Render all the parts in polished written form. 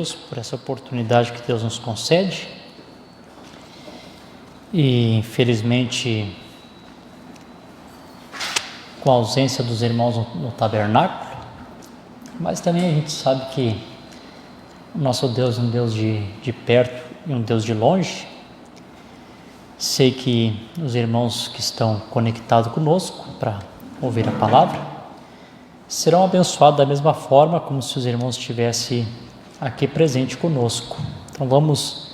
Deus por essa oportunidade que Deus nos concede. E infelizmente, com a ausência dos irmãos no tabernáculo, mas também a gente sabe que o nosso Deus é um Deus de perto e um Deus de longe. Sei que os irmãos que estão conectados conosco para ouvir a palavra serão abençoados da mesma forma como se os irmãos estivessem aqui presente conosco. Então vamos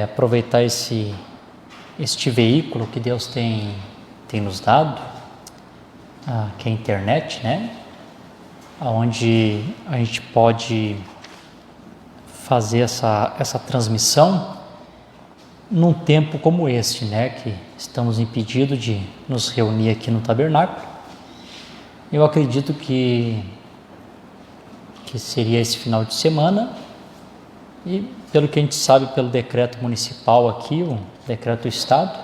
aproveitar este veículo que Deus tem nos dado, que é a internet, né? Onde a gente pode fazer essa transmissão num tempo como este, né? Que estamos impedidos de nos reunir aqui no tabernáculo. Eu acredito que seria esse final de semana, e pelo que a gente sabe pelo decreto municipal aqui, o decreto do Estado,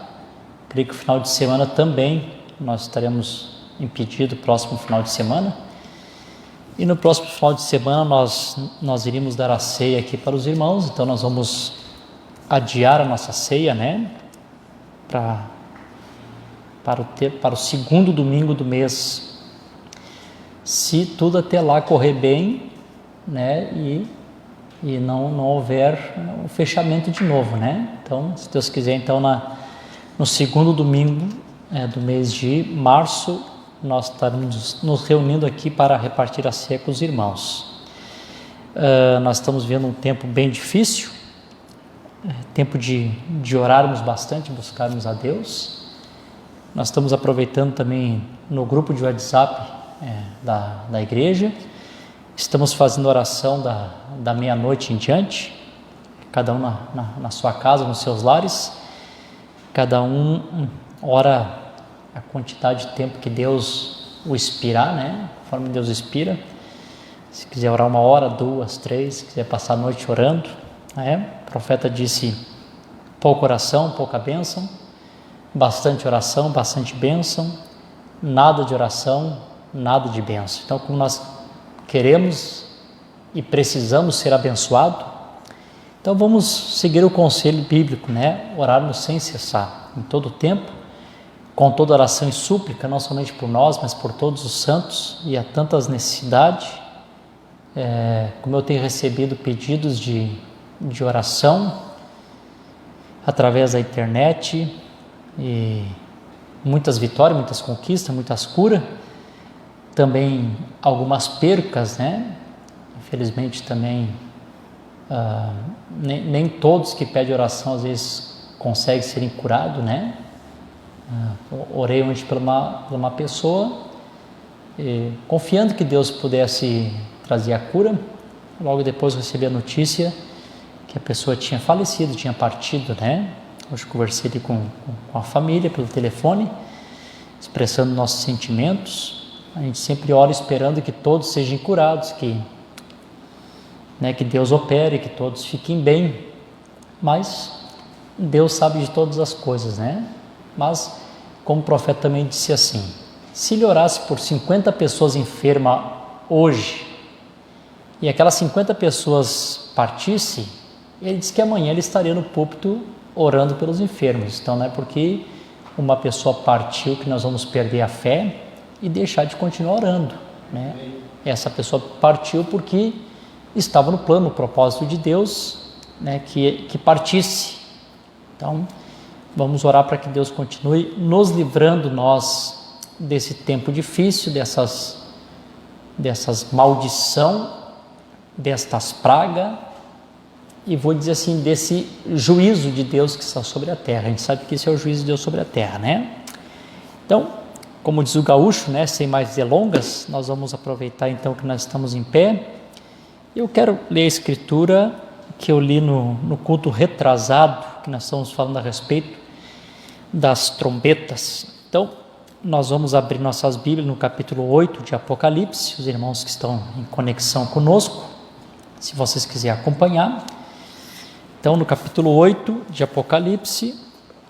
creio que o final de semana também nós estaremos impedidos, próximo final de semana. E no próximo final de semana nós iríamos dar a ceia aqui para os irmãos, então nós vamos adiar a nossa ceia, né? Para o segundo domingo do mês, se tudo até lá correr bem, né? E não houver o fechamento de novo, né? Então, se Deus quiser, então no segundo domingo do mês de março, nós estaremos nos reunindo aqui para repartir a ceia com os irmãos. Nós estamos vivendo um tempo bem difícil, tempo de orarmos bastante, buscarmos a Deus. Nós estamos aproveitando também no grupo de WhatsApp da igreja. Estamos fazendo oração da meia-noite em diante, cada um na sua casa, nos seus lares. Cada um ora a quantidade de tempo que Deus o inspirar, né? Conforme Deus inspira. Se quiser orar 1 hora, 2, 3, se quiser passar a noite orando. O profeta disse: pouca oração, pouca bênção, bastante oração, bastante bênção, nada de oração, nada de bênção. Então, como nós queremos e precisamos ser abençoados, então vamos seguir o conselho bíblico, né? Orarmos sem cessar, em todo o tempo, com toda oração e súplica, não somente por nós, mas por todos os santos. E há tantas necessidades, como eu tenho recebido pedidos de oração através da internet, e muitas vitórias, muitas conquistas, muitas curas, também algumas percas, né? Infelizmente também nem todos que pedem oração às vezes conseguem serem curados, né? Orei hoje por uma pessoa, confiando que Deus pudesse trazer a cura. Logo depois recebi a notícia que a pessoa tinha falecido, tinha partido, né? Hoje conversei com a família pelo telefone, expressando nossos sentimentos. A gente sempre ora esperando que todos sejam curados, que Deus opere, que todos fiquem bem, mas Deus sabe de todas as coisas, né? Mas, como o profeta também disse assim, se ele orasse por 50 pessoas enfermas hoje, e aquelas 50 pessoas partissem, ele disse que amanhã ele estaria no púlpito orando pelos enfermos. Então não é porque uma pessoa partiu que nós vamos perder a fé e deixar de continuar orando, né? Essa pessoa partiu porque estava no plano, no propósito de Deus, né, que partisse. Então vamos orar para que Deus continue nos livrando nós desse tempo difícil, dessas maldição, destas pragas, e vou dizer assim, desse juízo de Deus que está sobre a terra. A gente sabe que esse é o juízo de Deus sobre a terra, né? Então, como diz o gaúcho, né, sem mais delongas, nós vamos aproveitar então que nós estamos em pé. Eu quero ler a escritura que eu li no culto retrasado, que nós estamos falando a respeito das trombetas. Então, nós vamos abrir nossas Bíblias no capítulo 8 de Apocalipse, os irmãos que estão em conexão conosco, se vocês quiserem acompanhar. Então, no capítulo 8 de Apocalipse,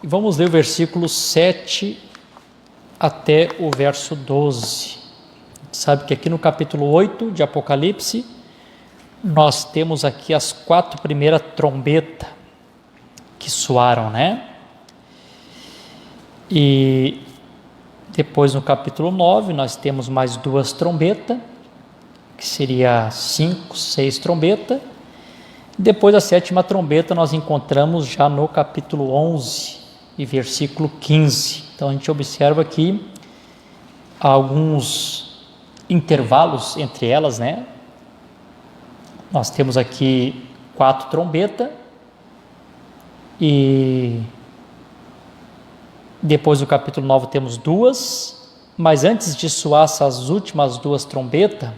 vamos ler o versículo 7 até o verso 12. Sabe que aqui no capítulo 8 de Apocalipse, nós temos aqui as 4 primeiras trombetas que soaram, né? E depois no capítulo 9 nós temos mais 2 trombetas, que seria 5, 6 trombetas. Depois da 7ª trombeta nós encontramos já no capítulo 11 e versículo 15. Então a gente observa aqui alguns intervalos entre elas, né? Nós temos aqui 4 trombetas e depois do capítulo 9 temos 2, mas antes de soar essas últimas 2 trombetas,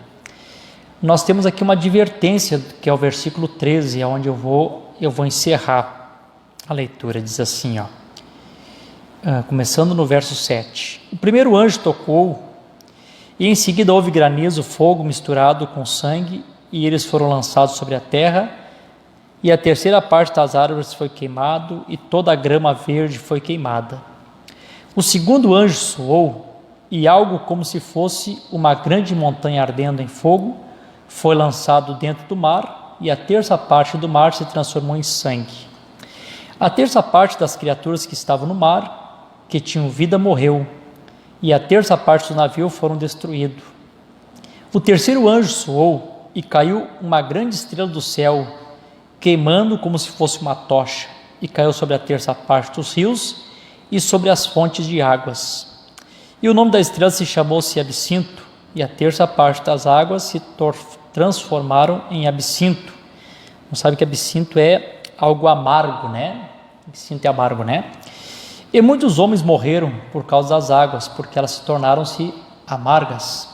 nós temos aqui uma advertência, que é o versículo 13, onde eu vou encerrar a leitura. Diz assim, começando no verso 7. O primeiro anjo tocou, e em seguida houve granizo, fogo misturado com sangue, e eles foram lançados sobre a terra, e a 3ª parte das árvores foi queimado, e toda a grama verde foi queimada. O segundo anjo soou, e algo como se fosse uma grande montanha ardendo em fogo foi lançado dentro do mar, e a 3ª parte do mar se transformou em sangue. A 3ª parte das criaturas que estavam no mar, que tinham vida, morreu, e a 3ª parte do navio foram destruídos. O terceiro anjo soou, e caiu uma grande estrela do céu, queimando como se fosse uma tocha, e caiu sobre a 3ª parte dos rios e sobre as fontes de águas. E o nome da estrela se chamou-se Absinto, e a 3ª parte das águas se transformaram em absinto. Não sabe que absinto é algo amargo, né? Absinto é amargo, né? E muitos homens morreram por causa das águas, porque elas se tornaram-se amargas.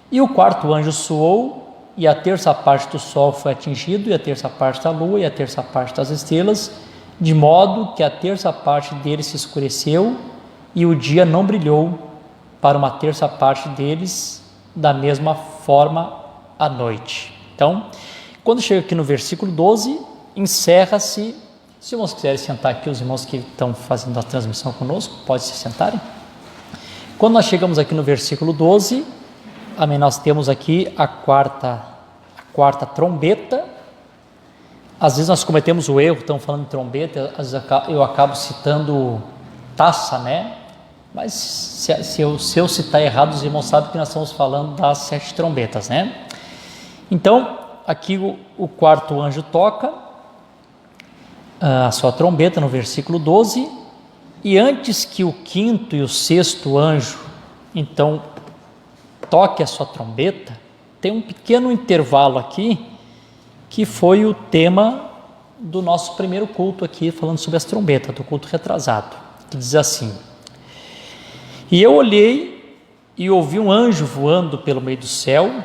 E o 4º anjo soou, e a 3ª parte do sol foi atingido, e a 3ª parte da lua, e a 3ª parte das estrelas, de modo que a 3ª parte deles se escureceu, e o dia não brilhou para uma 3ª parte deles, da mesma forma a noite. Então, quando chega aqui no versículo 12, encerra-se. Se os irmãos quiserem sentar aqui, os irmãos que estão fazendo a transmissão conosco, podem se sentarem. Quando nós chegamos aqui no versículo 12, amém, nós temos aqui a quarta trombeta. Às vezes nós cometemos o erro, estamos falando de trombeta, às vezes eu acabo citando taça, né? Mas se eu citar errado, os irmãos sabem que nós estamos falando das 7 trombetas, né? Então, aqui o 4º anjo toca a sua trombeta no versículo 12, e antes que o 5º e o 6º anjo, então, toque a sua trombeta, tem um pequeno intervalo aqui, que foi o tema do nosso primeiro culto aqui, falando sobre as trombetas, do culto retrasado, que diz assim: e eu olhei e ouvi um anjo voando pelo meio do céu.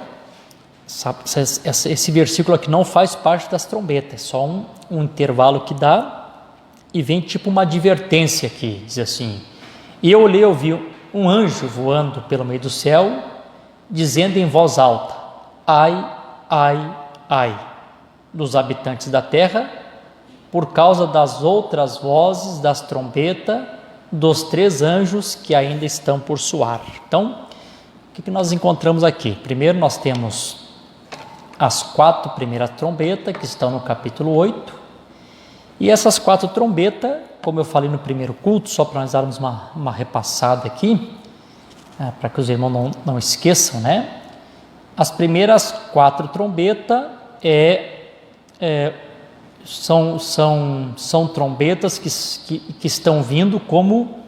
Esse versículo aqui não faz parte das trombetas, é só um intervalo que dá, e vem tipo uma advertência aqui, diz assim: e eu olhei e ouvi um anjo voando pelo meio do céu, dizendo em voz alta: ai, ai, ai, dos habitantes da terra, por causa das outras vozes das trombetas dos 3 anjos que ainda estão por soar. Então, o que nós encontramos aqui? Primeiro nós temos as 4 primeiras trombetas, que estão no capítulo 8, e essas 4 trombetas, como eu falei no primeiro culto, só para nós darmos uma repassada aqui, para que os irmãos não esqueçam, né? As primeiras 4 trombetas são trombetas que estão vindo como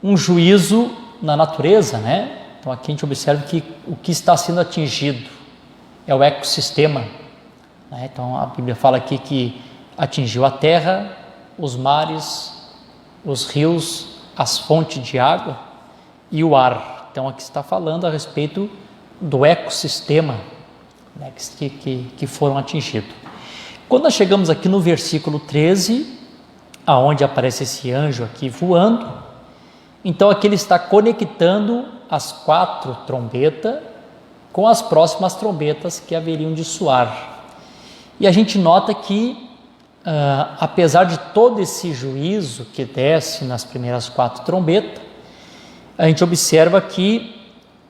um juízo na natureza, né? Então aqui a gente observa que o que está sendo atingido é o ecossistema, né? Então a Bíblia fala aqui que atingiu a terra, os mares, os rios, as fontes de água e o ar. Então aqui está falando a respeito do ecossistema, né, que foram atingidos. Quando nós chegamos aqui no versículo 13, aonde aparece esse anjo aqui voando, então aqui ele está conectando as 4 trombetas com as próximas trombetas que haveriam de soar. E a gente nota que, apesar de todo esse juízo que desce nas primeiras 4 trombetas, a gente observa que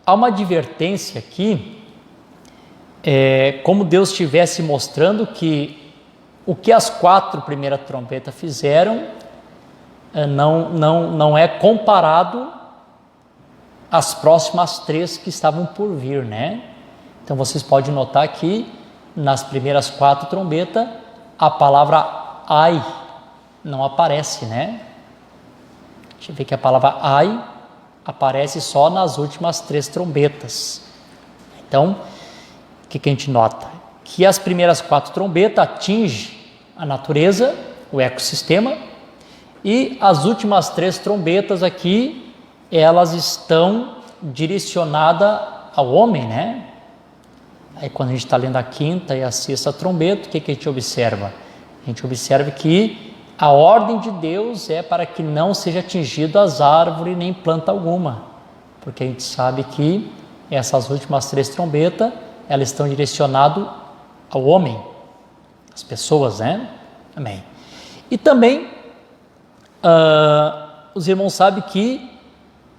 há uma advertência aqui, como Deus estivesse mostrando que o que as 4 primeiras trombetas fizeram não é comparado às próximas 3 que estavam por vir, né? Então vocês podem notar que nas primeiras 4 trombetas a palavra ai não aparece, né? Deixa eu ver que a palavra ai aparece só nas últimas 3 trombetas. Então, o que a gente nota? Que as primeiras 4 trombetas atingem a natureza, o ecossistema, e as últimas 3 trombetas aqui, elas estão direcionadas ao homem, né? Aí quando a gente está lendo a 5ª e a 6ª trombeta, o que a gente observa? A gente observa que a ordem de Deus é para que não seja atingido as árvores nem planta alguma, porque a gente sabe que essas últimas 3 trombetas, elas estão direcionadas ao homem, às pessoas, né? Amém. E também, os irmãos sabem que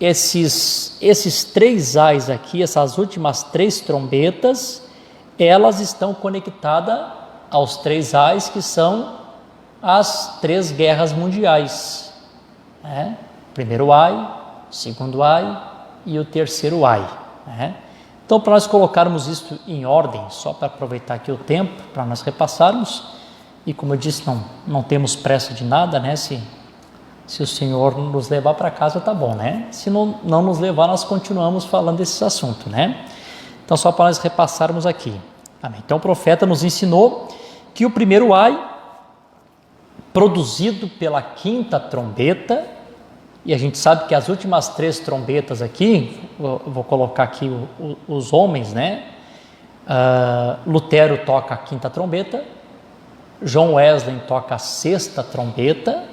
esses 3 ais aqui, essas últimas 3 trombetas, elas estão conectadas aos 3 ais que são as 3 guerras mundiais, né? Primeiro ai, segundo ai e o terceiro ai, né? Então, para nós colocarmos isso em ordem, só para aproveitar aqui o tempo, para nós repassarmos, e como eu disse, não temos pressa de nada, né? Se o Senhor nos levar para casa, tá bom, né? Se não nos levar, nós continuamos falando desses assuntos, né? Então, só para nós repassarmos aqui. Amém. Então, o profeta nos ensinou que o primeiro ai, produzido pela 5ª trombeta, e a gente sabe que as últimas 3 trombetas aqui, eu vou colocar aqui os homens, né? Lutero toca a 5ª trombeta, John Wesley toca a 6ª trombeta,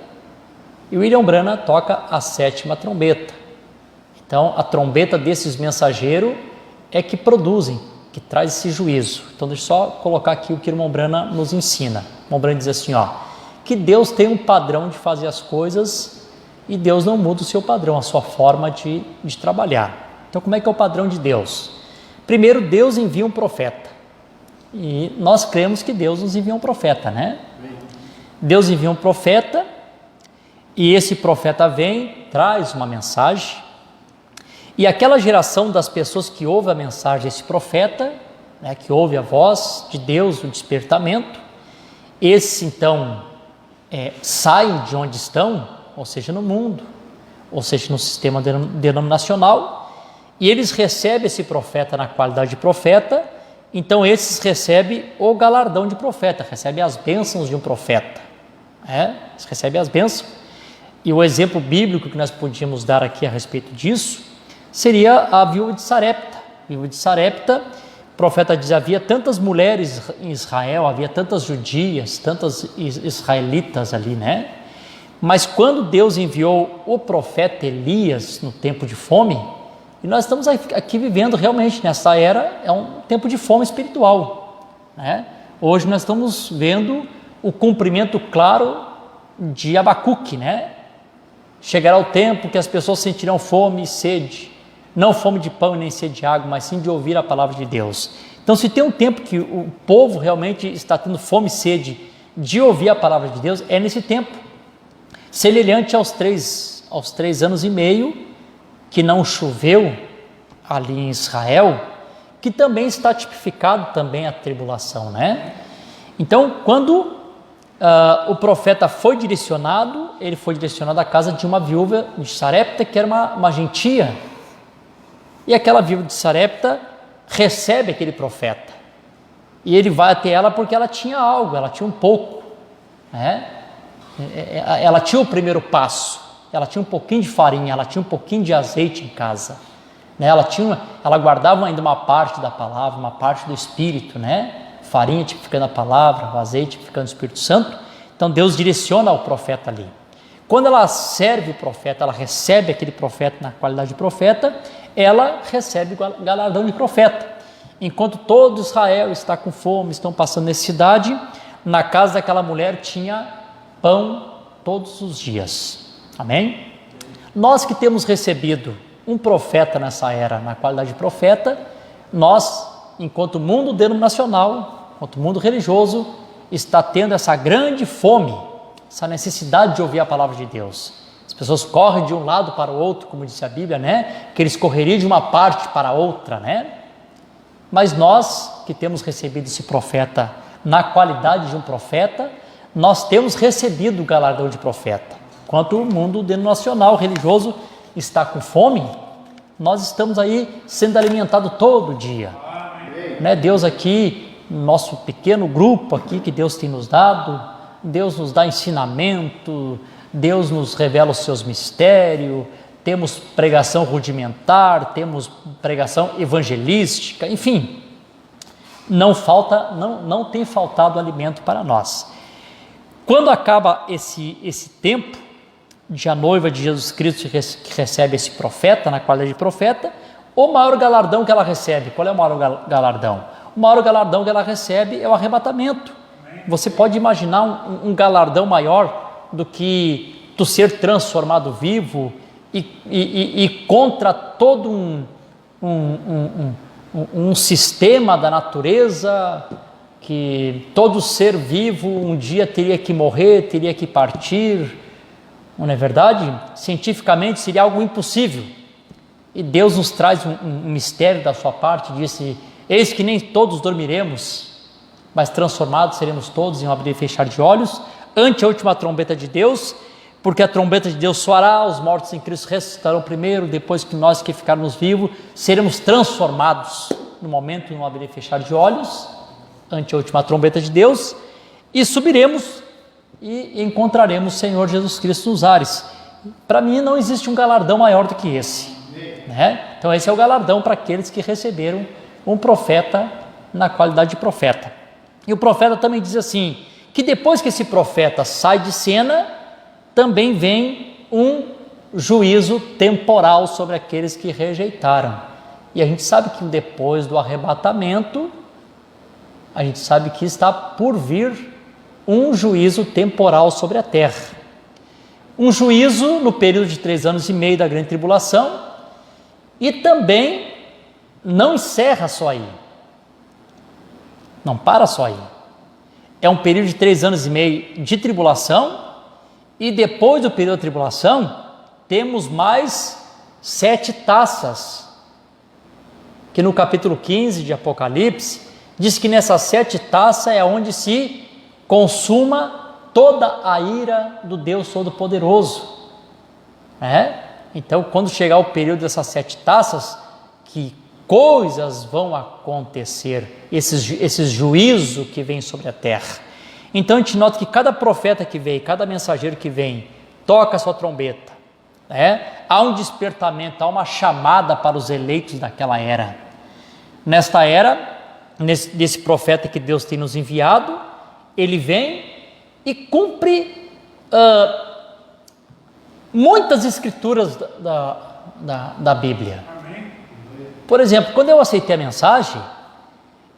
e William Branham toca a 7ª trombeta. Então, a trombeta desses mensageiros é que produzem, que traz esse juízo. Então, deixa eu só colocar aqui o que o irmão Branham nos ensina. O irmão Branham diz assim, que Deus tem um padrão de fazer as coisas e Deus não muda o seu padrão, a sua forma de trabalhar. Então, como é que é o padrão de Deus? Primeiro, Deus envia um profeta. E nós cremos que Deus nos envia um profeta, né? Deus envia um profeta e esse profeta vem, traz uma mensagem. E aquela geração das pessoas que ouve a mensagem desse profeta, né, que ouve a voz de Deus, o despertamento, esse então saem de onde estão, ou seja, no mundo, ou seja, no sistema denominacional, e eles recebem esse profeta na qualidade de profeta. Então esses recebem o galardão de profeta, recebem as bênçãos de um profeta, eles recebem as bênçãos. E o exemplo bíblico que nós podíamos dar aqui a respeito disso seria a viúva de Sarepta. A viúva de Sarepta, o profeta diz, havia tantas mulheres em Israel, havia tantas judias, tantas israelitas ali, né? Mas quando Deus enviou o profeta Elias no tempo de fome, e nós estamos aqui vivendo realmente nessa era, é um tempo de fome espiritual, né? Hoje nós estamos vendo o cumprimento claro de Abacuque, né? Chegará o tempo que as pessoas sentirão fome e sede, não fome de pão e nem sede de água, mas sim de ouvir a palavra de Deus. Então, se tem um tempo que o povo realmente está tendo fome e sede de ouvir a palavra de Deus, é nesse tempo, semelhante aos 3 anos e meio, que não choveu ali em Israel, que também está tipificado também a tribulação, né? Então, quando o profeta foi direcionado, ele foi direcionado à casa de uma viúva de Sarepta, que era uma gentia, e aquela viúva de Sarepta recebe aquele profeta, e ele vai até ela porque ela tinha algo, ela tinha um pouco, né? Ela tinha o primeiro passo, ela tinha um pouquinho de farinha, ela tinha um pouquinho de azeite em casa, né? Ela guardava ainda uma parte da palavra, uma parte do Espírito, né? Farinha tipificando a palavra, o azeite tipificando o Espírito Santo. Então Deus direciona o profeta ali. Quando ela serve o profeta, ela recebe aquele profeta na qualidade de profeta, ela recebe o galardão de profeta. Enquanto todo Israel está com fome, estão passando necessidade, na casa daquela mulher tinha pão todos os dias. Amém? Nós que temos recebido um profeta nessa era, na qualidade de profeta, nós enquanto o mundo denominacional, enquanto o mundo religioso está tendo essa grande fome, essa necessidade de ouvir a palavra de Deus. As pessoas correm de um lado para o outro, como disse a Bíblia, né? Que eles correriam de uma parte para outra, né? Mas nós que temos recebido esse profeta na qualidade de um profeta, nós temos recebido o galardão de profeta. Enquanto o mundo denominacional, religioso, está com fome, nós estamos aí sendo alimentados todo dia. Né? Deus aqui, nosso pequeno grupo aqui que Deus tem nos dado, Deus nos dá ensinamento, Deus nos revela os seus mistérios, temos pregação rudimentar, temos pregação evangelística, enfim, não tem faltado alimento para nós. Quando acaba esse tempo de a noiva de Jesus Cristo que recebe esse profeta, na qualidade de profeta, o maior galardão que ela recebe, qual é o maior galardão? O maior galardão que ela recebe é o arrebatamento. Você pode imaginar um galardão maior do que tu ser transformado vivo e contra todo um sistema da natureza, que todo ser vivo um dia teria que morrer, teria que partir, não é verdade? Cientificamente seria algo impossível. E Deus nos traz um mistério da sua parte, disse: eis que nem todos dormiremos, mas transformados seremos todos em um abrir e fechar de olhos, ante a última trombeta de Deus, porque a trombeta de Deus soará, os mortos em Cristo ressuscitarão primeiro, depois que nós que ficarmos vivos, seremos transformados no momento em um abrir e fechar de olhos, ante a última trombeta de Deus, e subiremos e encontraremos o Senhor Jesus Cristo nos ares. Para mim não existe um galardão maior do que esse, né? Então esse é o galardão para aqueles que receberam um profeta na qualidade de profeta. E o profeta também diz assim, que depois que esse profeta sai de cena, também vem um juízo temporal sobre aqueles que rejeitaram. E a gente sabe que depois do arrebatamento, a gente sabe que está por vir um juízo temporal sobre a terra. Um juízo no período de 3 anos e meio da grande tribulação, e também não encerra só aí. Não para só aí. É um período de 3 anos e meio de tribulação, e depois do período da tribulação, temos mais 7 taças, que no capítulo 15 de Apocalipse, diz que nessas 7 taças é onde se consuma toda a ira do Deus Todo-Poderoso. Então, quando chegar o período dessas 7 taças, que coisas vão acontecer, esses juízos que vêm sobre a terra. Então a gente nota que cada profeta que vem, cada mensageiro que vem, toca a sua trombeta, há um despertamento, há uma chamada para os eleitos daquela era. Nesta era, desse profeta que Deus tem nos enviado, ele vem e cumpre muitas escrituras da Bíblia. Por exemplo, quando eu aceitei a mensagem,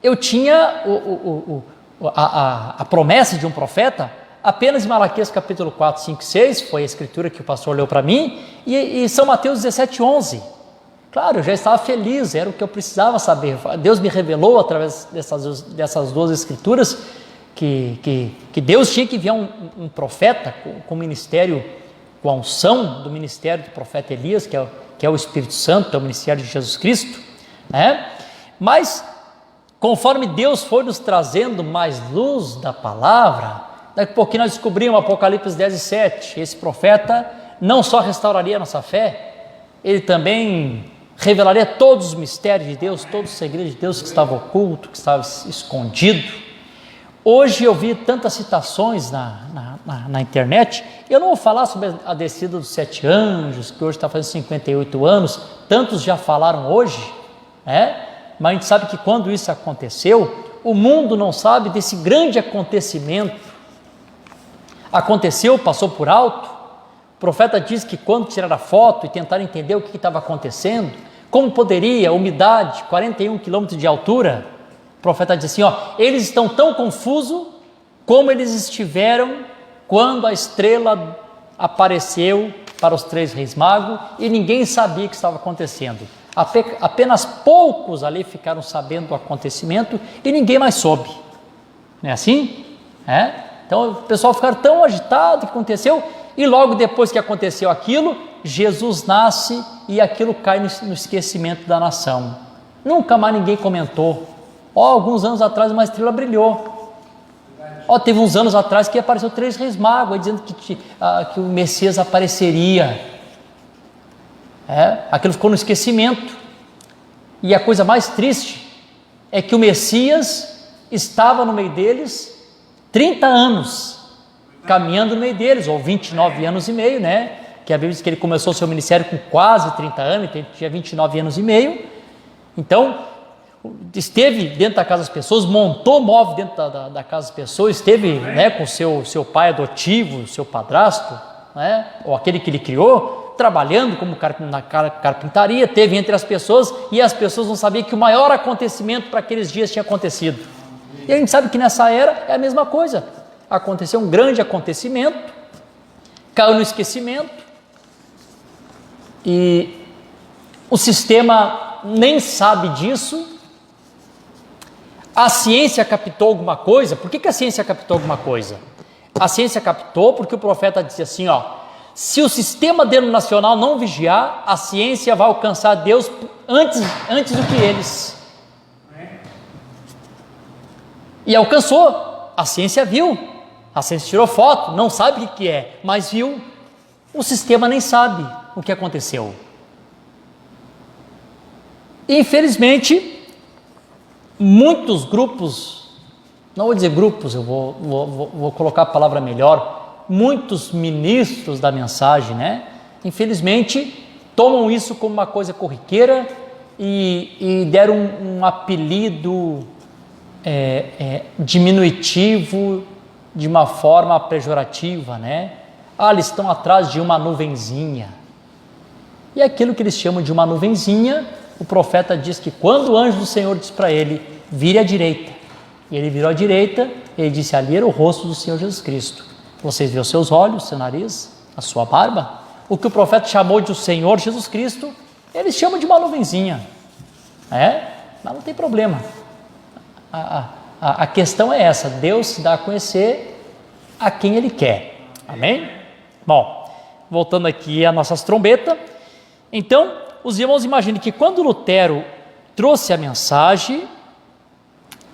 eu tinha a promessa de um profeta apenas em Malaquias capítulo 4, 5 e 6, foi a escritura que o pastor leu para mim, e São Mateus 17, 11. Claro, eu já estava feliz, era o que eu precisava saber. Deus me revelou através dessas 2 escrituras que Deus tinha que enviar um profeta com o ministério, com a unção do ministério do profeta Elias, que é o Espírito Santo, é o ministério de Jesus Cristo, Mas, conforme Deus foi nos trazendo mais luz da palavra, daqui a pouquinho nós descobrimos Apocalipse 10 e 7, esse profeta não só restauraria a nossa fé, ele também revelaria todos os mistérios de Deus, todos os segredos de Deus que estavam ocultos, que estavam escondidos. Hoje eu vi tantas citações na internet, eu não vou falar sobre a descida dos 7 anjos, que hoje está fazendo 58 anos, tantos já falaram hoje, mas a gente sabe que quando isso aconteceu, o mundo não sabe desse grande acontecimento. Aconteceu, passou por alto. O profeta diz que quando tiraram a foto e tentaram entender o que estava acontecendo, como poderia, umidade, 41 quilômetros de altura, o profeta diz assim, eles estão tão confusos como eles estiveram quando a estrela apareceu para os 3 reis magos e ninguém sabia o que estava acontecendo. Apenas poucos ali ficaram sabendo do acontecimento e ninguém mais soube. Não é assim? Então o pessoal ficaram tão agitado que aconteceu, e logo depois que aconteceu aquilo, Jesus nasce e aquilo cai no esquecimento da nação. Nunca mais ninguém comentou. Alguns anos atrás uma estrela brilhou. Teve uns anos atrás que apareceu 3 reis magos, dizendo que o Messias apareceria. Aquilo ficou no esquecimento. E a coisa mais triste é que o Messias estava no meio deles 30 anos, caminhando no meio deles, ou 29 anos e meio, né? Que a Bíblia diz que ele começou o seu ministério com quase 30 anos, então ele tinha 29 anos e meio. Então, esteve dentro da casa das pessoas, montou móvel dentro da casa das pessoas, esteve, né, com seu pai adotivo, seu padrasto, né, ou aquele que ele criou, trabalhando como na carpintaria, teve entre as pessoas, e as pessoas não sabiam que o maior acontecimento para aqueles dias tinha acontecido. E a gente sabe que nessa era é a mesma coisa. Aconteceu um grande acontecimento, caiu no esquecimento, e o sistema nem sabe disso. A ciência captou alguma coisa. Por que a ciência captou alguma coisa? A ciência captou porque o profeta disse assim, se o sistema denominacional não vigiar, a ciência vai alcançar Deus antes do que eles. E alcançou. A ciência viu, a ciência tirou foto, não sabe o que é, mas viu. O sistema nem sabe o que aconteceu. Infelizmente, muitos grupos, não vou dizer grupos, eu vou colocar a palavra melhor, muitos ministros da mensagem, né? Infelizmente, tomam isso como uma coisa corriqueira e deram um apelido diminutivo, de uma forma pejorativa, né? Eles estão atrás de uma nuvenzinha. E aquilo que eles chamam de uma nuvenzinha, o profeta diz que quando o anjo do Senhor diz para ele, vire à direita, e ele virou à direita, ele disse, ali era o rosto do Senhor Jesus Cristo. Vocês viram seus olhos, seu nariz, a sua barba? O que o profeta chamou de o Senhor Jesus Cristo, eles chamam de uma nuvenzinha. Mas não tem problema. A questão é essa, Deus se dá a conhecer a quem Ele quer. Amém? Bom, voltando aqui às nossas trombetas. Então, os irmãos imaginem que quando Lutero trouxe a mensagem,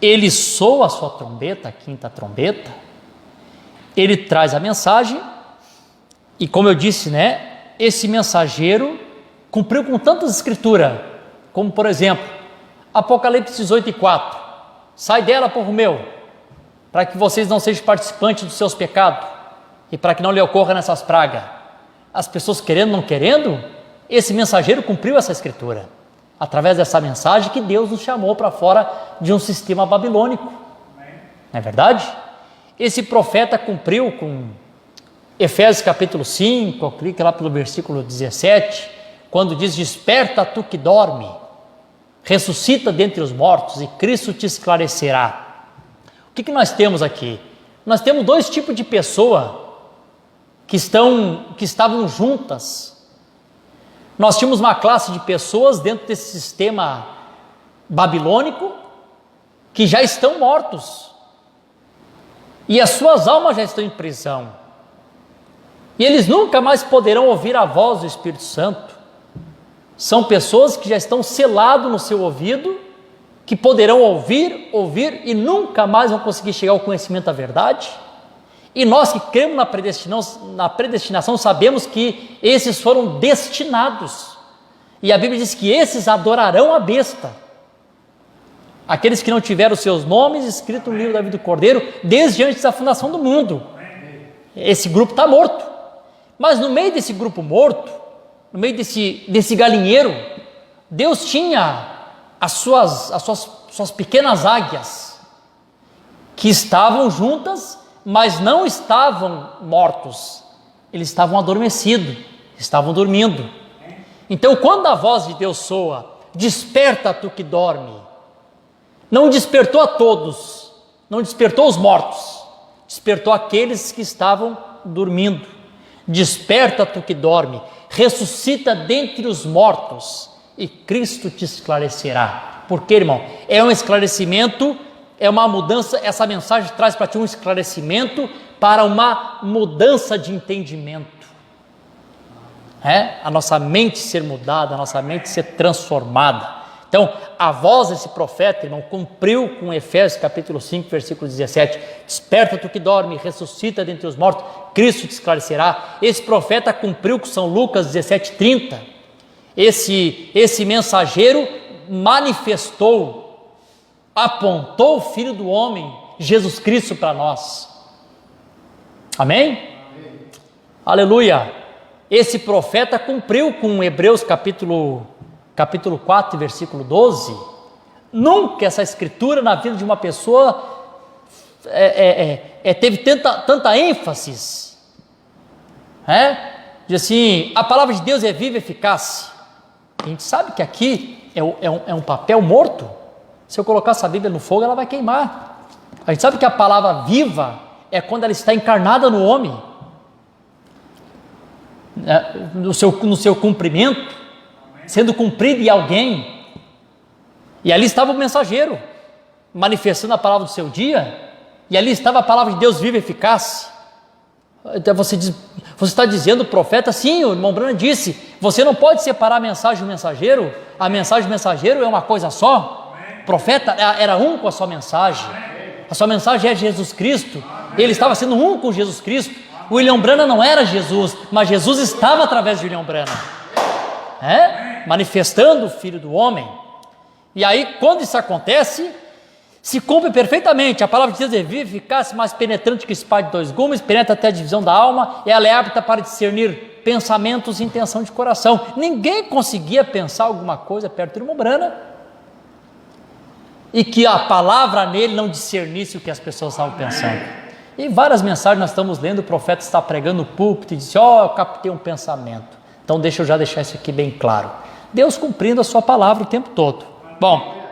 ele soa a sua trombeta, a quinta trombeta, ele traz a mensagem, e como eu disse, né, esse mensageiro cumpriu com tantas escrituras, como por exemplo, Apocalipse 18:4, sai dela, povo meu, para que vocês não sejam participantes dos seus pecados, e para que não lhe ocorra nessas pragas. As pessoas querendo ou não querendo, esse mensageiro cumpriu essa escritura, através dessa mensagem que Deus nos chamou para fora de um sistema babilônico. Não é verdade? Esse profeta cumpriu com Efésios capítulo 5, clica lá pelo versículo 17, quando diz, desperta tu que dorme, ressuscita dentre os mortos e Cristo te esclarecerá. O que nós temos aqui? Nós temos 2 tipos de pessoa que estavam juntas. Nós tínhamos uma classe de pessoas dentro desse sistema babilônico que já estão mortos e as suas almas já estão em prisão e eles nunca mais poderão ouvir a voz do Espírito Santo. São pessoas que já estão seladas no seu ouvido, que poderão ouvir e nunca mais vão conseguir chegar ao conhecimento da verdade. E nós que cremos na predestinação sabemos que esses foram destinados. E a Bíblia diz que esses adorarão a besta. Aqueles que não tiveram seus nomes escritos no livro da vida do Cordeiro desde antes da fundação do mundo. Esse grupo está morto. Mas no meio desse grupo morto, no meio desse galinheiro, Deus tinha as suas pequenas águias que estavam juntas, mas não estavam mortos, eles estavam adormecidos, estavam dormindo. Então quando a voz de Deus soa, desperta tu que dorme, não despertou a todos, não despertou os mortos, despertou aqueles que estavam dormindo. Desperta tu que dorme, ressuscita dentre os mortos e Cristo te esclarecerá. Por quê, irmão? É um esclarecimento, é uma mudança, essa mensagem traz para ti um esclarecimento para uma mudança de entendimento. A nossa mente ser mudada, a nossa mente ser transformada. Então, a voz desse profeta, irmão, cumpriu com Efésios capítulo 5, versículo 17. Desperta tu que dorme, ressuscita dentre os mortos, Cristo te esclarecerá. Esse profeta cumpriu com São Lucas 17:30. Esse mensageiro manifestou, apontou o Filho do Homem, Jesus Cristo, para nós. Amém? Amém? Aleluia! Esse profeta cumpriu com Hebreus capítulo 4, versículo 12. Nunca essa escritura na vida de uma pessoa teve tanta ênfase. Diz assim, a palavra de Deus é viva e eficaz. A gente sabe que aqui é um papel morto. Se eu colocar essa Bíblia no fogo, ela vai queimar. A gente sabe que a palavra viva é quando ela está encarnada no homem, no seu cumprimento, sendo cumprido em alguém. E ali estava o mensageiro, manifestando a palavra do seu dia, e ali estava a palavra de Deus viva e eficaz. Então você está dizendo, profeta, sim, o irmão Branham disse, você não pode separar a mensagem do mensageiro, a mensagem do mensageiro é uma coisa só. O profeta era um com a sua mensagem, a sua mensagem é Jesus Cristo, ele estava sendo um com Jesus Cristo. O William Branham não era Jesus, mas Jesus estava através de William Branham, manifestando o Filho do Homem. E aí, quando isso acontece, se cumpre perfeitamente. A palavra de Deus é viva, eficaz, mais penetrante que espada de dois gumes, penetra até a divisão da alma, ela é apta para discernir pensamentos e intenção de coração. Ninguém conseguia pensar alguma coisa perto do irmão Branham e que a palavra nele não discernisse o que as pessoas estavam pensando. E várias mensagens nós estamos lendo, o profeta está pregando no púlpito e disse, eu captei um pensamento. Então deixa eu já deixar isso aqui bem claro. Deus cumprindo a sua palavra o tempo todo. Bom,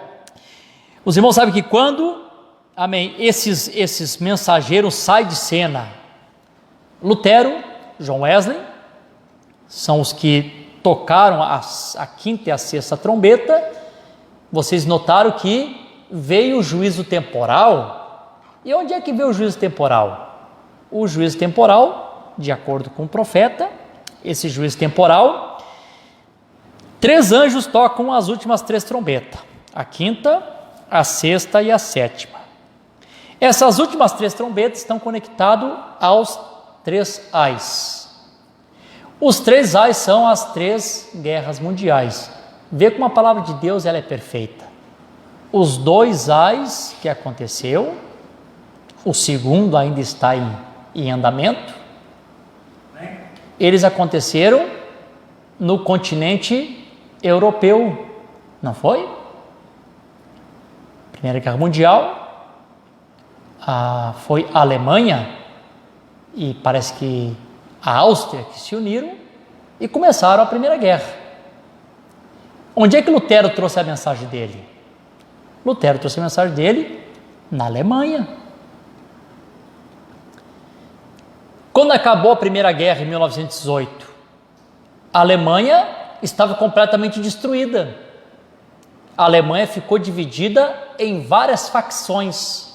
os irmãos sabem que quando, amém, esses mensageiros saem de cena, Lutero, John Wesley, são os que tocaram a quinta e a sexta trombeta. Vocês notaram que veio o juízo temporal. E onde é que veio o juízo temporal? O juízo temporal, de acordo com o profeta, esse juízo temporal, 3 anjos tocam as últimas 3 trombetas, a quinta, a sexta e a sétima. Essas últimas 3 trombetas estão conectadas aos 3 ais. Os 3 ais são as 3 guerras mundiais. Vê como a palavra de Deus ela é perfeita. Os 2 ais que aconteceu, o segundo ainda está em andamento, eles aconteceram no continente europeu, não foi? Primeira Guerra Mundial, foi a Alemanha e parece que a Áustria que se uniram e começaram a Primeira Guerra. Onde é que Lutero trouxe a mensagem dele? Lutero trouxe a mensagem dele na Alemanha. Quando acabou a Primeira Guerra em 1918, a Alemanha estava completamente destruída. A Alemanha ficou dividida em várias facções.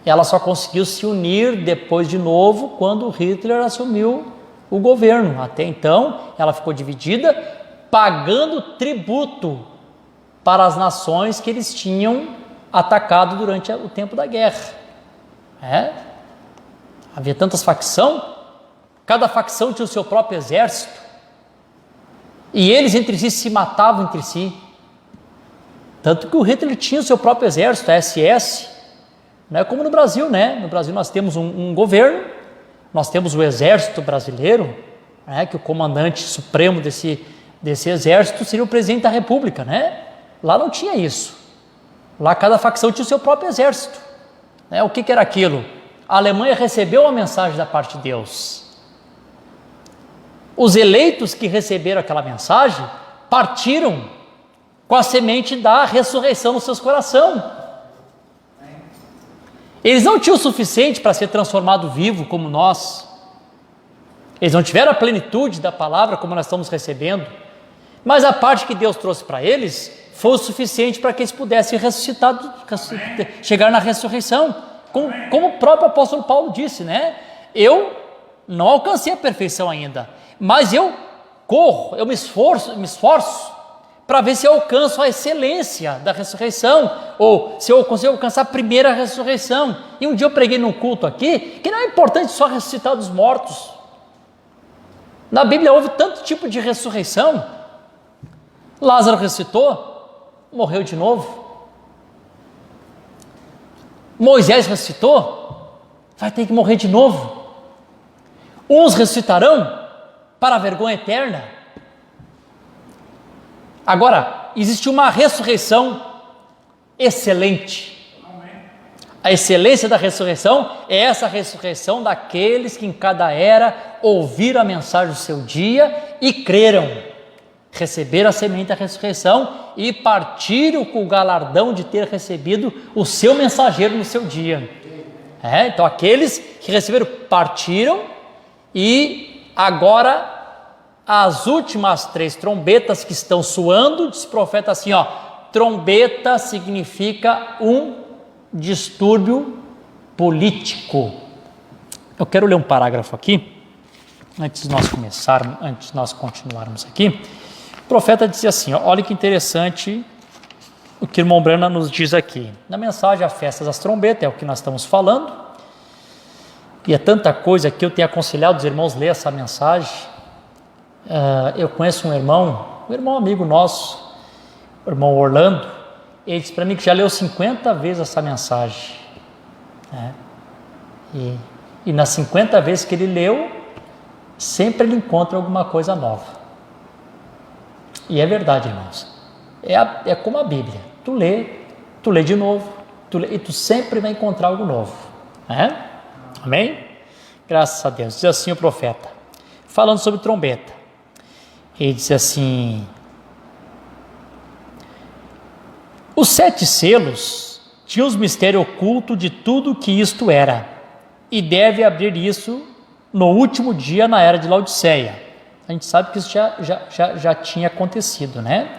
Ela só conseguiu se unir depois de novo quando Hitler assumiu o governo. Até então, ela ficou dividida, pagando tributo para as nações que eles tinham atacado durante o tempo da guerra. Havia tantas facções, cada facção tinha o seu próprio exército, e eles entre si se matavam entre si. Tanto que o Hitler tinha o seu próprio exército, a SS, não é como no Brasil, né? No Brasil nós temos um governo, nós temos o exército brasileiro, que o comandante supremo desse exército seria o presidente da República, né? Lá não tinha isso. Lá cada facção tinha o seu próprio exército. O que era aquilo? A Alemanha recebeu a mensagem da parte de Deus. Os eleitos que receberam aquela mensagem partiram com a semente da ressurreição nos seus corações. Eles não tinham o suficiente para ser transformado vivo como nós. Eles não tiveram a plenitude da palavra como nós estamos recebendo. Mas a parte que Deus trouxe para eles foi o suficiente para que eles pudessem ressuscitar, chegar na ressurreição. Como o próprio apóstolo Paulo disse, né? Eu não alcancei a perfeição ainda, mas eu corro, eu me esforço para ver se eu alcanço a excelência da ressurreição, ou se eu consigo alcançar a primeira ressurreição. E um dia eu preguei num culto aqui, que não é importante só ressuscitar dos mortos. Na Bíblia houve tanto tipo de ressurreição. Lázaro ressuscitou, morreu de novo. Moisés ressuscitou, vai ter que morrer de novo. Uns ressuscitarão para a vergonha eterna. Agora, existe uma ressurreição excelente. A excelência da ressurreição é essa ressurreição daqueles que em cada era ouviram a mensagem do seu dia e creram, receberam a semente da ressurreição e partiram com o galardão de ter recebido o seu mensageiro no seu dia. Então aqueles que receberam partiram, e agora as últimas 3 trombetas que estão soando, diz o profeta assim, trombeta significa um distúrbio político. Eu quero ler um parágrafo aqui, antes de nós continuarmos aqui. O profeta dizia assim, olha que interessante o que o irmão Branham nos diz aqui. Na mensagem A Festa das Trombetas, é o que nós estamos falando, e é tanta coisa que eu tenho aconselhado os irmãos a ler essa mensagem. Eu conheço um irmão amigo nosso, o irmão Orlando. Ele disse para mim que já leu 50 vezes essa mensagem, e nas 50 vezes que ele leu, sempre ele encontra alguma coisa nova. E é verdade, irmãos, é como a Bíblia, tu lê de novo, e tu sempre vai encontrar algo novo, amém? Graças a Deus. Diz assim o profeta, falando sobre trombeta, ele diz assim: os 7 selos tinham os mistérios ocultos de tudo que isto era, e deve abrir isso no último dia na era de Laodiceia. A gente sabe que isso já tinha acontecido, né?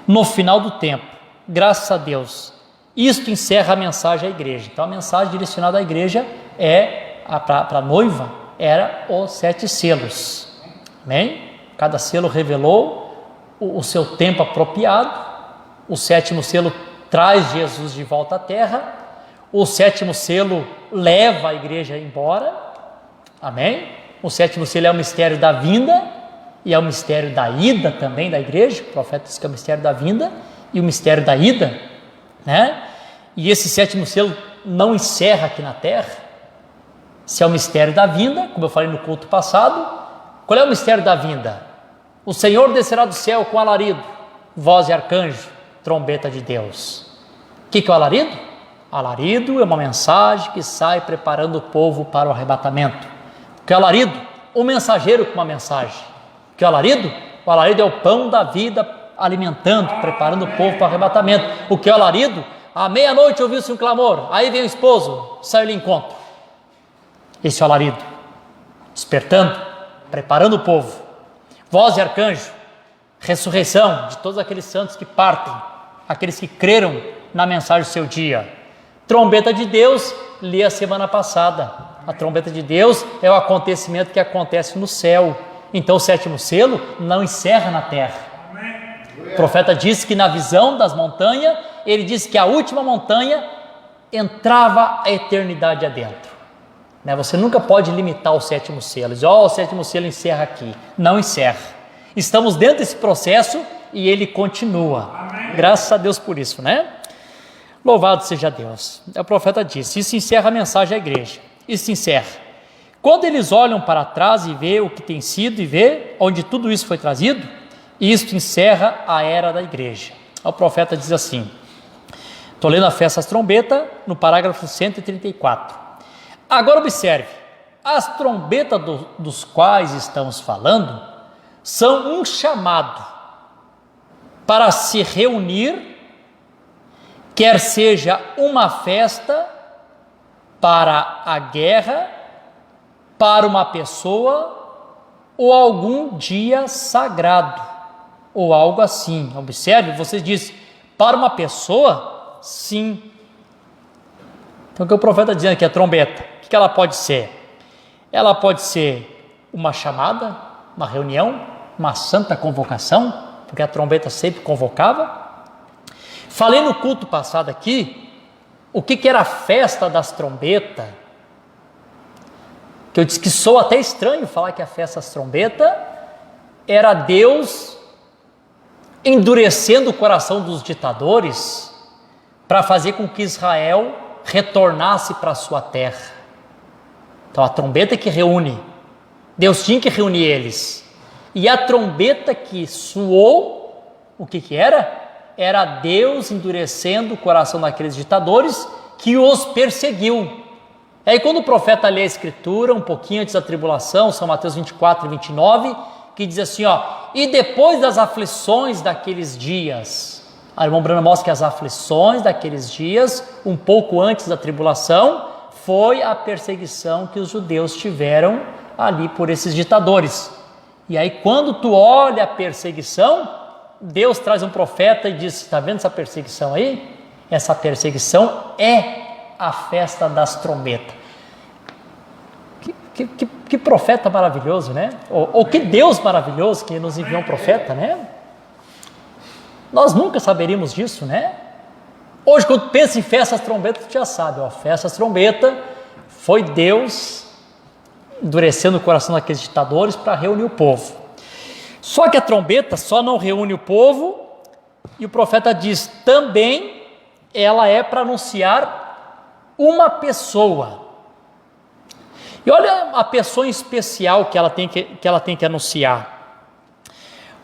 No final do tempo, graças a Deus, isto encerra a mensagem à igreja. Então a mensagem direcionada à igreja para a noiva era os 7 selos, amém? Cada selo revelou o seu tempo apropriado. O 7º selo traz Jesus de volta à terra. O 7º selo leva a igreja embora, amém? O 7º selo é o mistério da vinda e é o mistério da ida também da igreja. O profeta diz que é o mistério da vinda e o mistério da ida, né? E esse 7º selo não encerra aqui na terra. Se é o mistério da vinda, como eu falei no culto passado, qual é o mistério da vinda? O Senhor descerá do céu com alarido, voz de arcanjo, trombeta de Deus. O que é o alarido? Alarido é uma mensagem que sai preparando o povo para o arrebatamento. O que é o alarido? O mensageiro com uma mensagem. O que é o alarido? O alarido é o pão da vida, alimentando, preparando o povo para o arrebatamento. O que é o alarido? À meia-noite ouviu-se um clamor, aí vem o esposo, sai-lhe encontro. Esse é o alarido, despertando, preparando o povo. Voz de arcanjo, ressurreição de todos aqueles santos que partem, aqueles que creram na mensagem do seu dia. Trombeta de Deus, li a semana passada. A trombeta de Deus é o acontecimento que acontece no céu. Então o 7º selo não encerra na terra. O profeta disse que na visão das montanhas, ele disse que a última montanha entrava a eternidade adentro. Você nunca pode limitar o 7º selo, dizer, o 7º selo encerra aqui. Não encerra. Estamos dentro desse processo e ele continua. Amém. Graças a Deus por isso, né? Louvado seja Deus. O profeta disse, isso encerra a mensagem à igreja. Isso encerra. Quando eles olham para trás e vê o que tem sido e vê onde tudo isso foi trazido, isto encerra a era da igreja. O profeta diz assim, estou lendo a Festa das Trombetas, no parágrafo 134. Agora observe, as trombetas dos quais estamos falando são um chamado para se reunir, quer seja uma festa para a guerra, para uma pessoa ou algum dia sagrado. ou algo assim. Observe, você diz, para uma pessoa, sim. Então o que o profeta está dizendo aqui, a trombeta, o que ela pode ser? Ela pode ser uma chamada, uma reunião, uma santa convocação, porque a trombeta sempre convocava. Falei no culto passado aqui, o que era a festa das trombetas, que eu disse que soa até estranho falar que a festa das trombetas era Deus endurecendo o coração dos ditadores para fazer com que Israel retornasse para a sua terra. Então a trombeta que reúne, Deus tinha que reunir eles. E a trombeta que soou, o que era? Era Deus endurecendo o coração daqueles ditadores que os perseguiu. E aí quando o profeta lê a escritura, um pouquinho antes da tribulação, São Mateus 24 e 29, que diz assim, e depois das aflições daqueles dias, a irmã Brana mostra que as aflições daqueles dias, um pouco antes da tribulação, foi a perseguição que os judeus tiveram ali por esses ditadores. E aí quando tu olha a perseguição, Deus traz um profeta e diz, está vendo essa perseguição aí? Essa perseguição é a festa das trombetas. Que profeta maravilhoso, né? Ou que Deus maravilhoso que nos enviou um profeta, né? Nós nunca saberíamos disso, né? Hoje, quando pensa em festa das trombetas, tu já sabe, festa das trombetas foi Deus endurecendo o coração daqueles ditadores para reunir o povo. Só que a trombeta só não reúne o povo, e o profeta diz, também ela é para anunciar uma pessoa. E olha a pessoa em especial que ela tem que anunciar.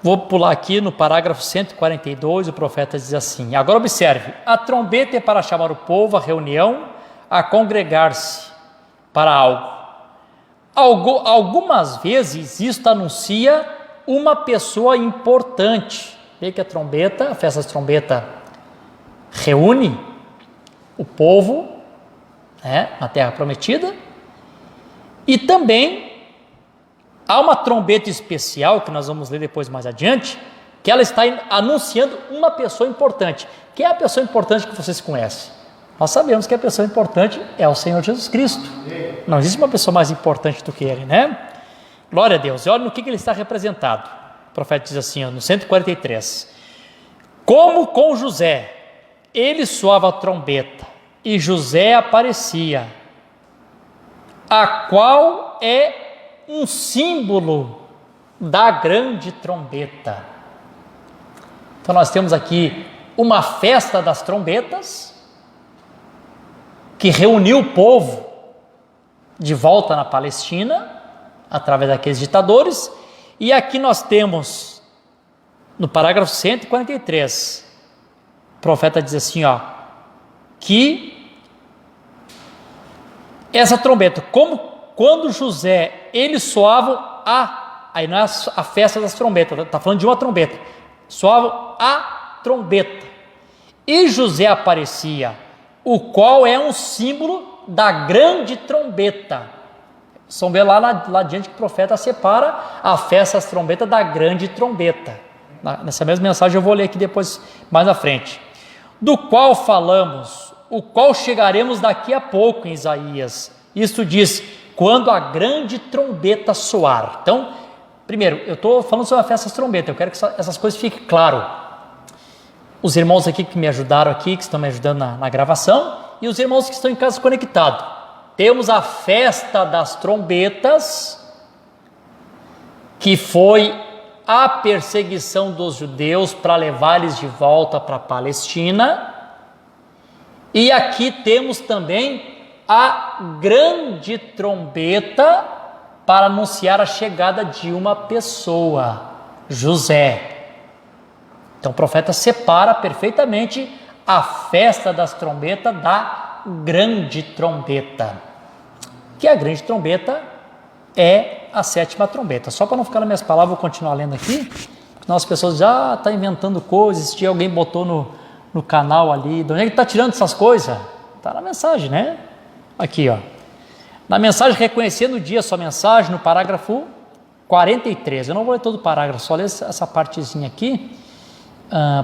Vou pular aqui no parágrafo 142, o profeta diz assim, agora observe, a trombeta é para chamar o povo à reunião, a congregar-se para algo. Algumas vezes isto anuncia uma pessoa importante. Vê que a festa das trombetas reúne o povo, na terra prometida, e também há uma trombeta especial, que nós vamos ler depois mais adiante, que ela está anunciando uma pessoa importante. Quem é a pessoa importante que vocês conhecem? Nós sabemos que a pessoa importante é o Senhor Jesus Cristo. Não existe uma pessoa mais importante do que Ele, né? Glória a Deus. E olha no que ele está representado. O profeta diz assim, no 143. Como com José, ele soava a trombeta, e José aparecia, a qual é um símbolo da grande trombeta. Então nós temos aqui uma festa das trombetas, que reuniu o povo de volta na Palestina, através daqueles ditadores, e aqui nós temos, no parágrafo 143, o profeta diz assim, que essa trombeta, como quando José, eles soavam aí não é a festa das trombetas, está falando de uma trombeta, soavam a trombeta, e José aparecia, o qual é um símbolo da grande trombeta. São ver lá adiante que o profeta separa a festa das trombetas da grande trombeta. Nessa mesma mensagem eu vou ler aqui depois, mais na frente. Do qual falamos, o qual chegaremos daqui a pouco em Isaías. Isto diz, quando a grande trombeta soar. Então, primeiro, eu estou falando sobre a festa das trombetas, eu quero que essas coisas fiquem claras. Os irmãos aqui que me ajudaram aqui, que estão me ajudando na gravação, e os irmãos que estão em casa conectados. Temos a festa das trombetas, que foi a perseguição dos judeus para levar eles de volta para a Palestina. E aqui temos também a grande trombeta para anunciar a chegada de uma pessoa, José. Então o profeta separa perfeitamente a festa das trombetas da grande trombeta. Que a grande trombeta é a sétima trombeta. Só para não ficar nas minhas palavras, vou continuar lendo aqui, senão as pessoas já estão inventando coisas, se alguém botou no canal ali, de onde é que está tirando essas coisas? Está na mensagem, né? Aqui, na mensagem, reconhecendo o dia, sua mensagem, no parágrafo 43. Eu não vou ler todo o parágrafo, só ler essa partezinha aqui,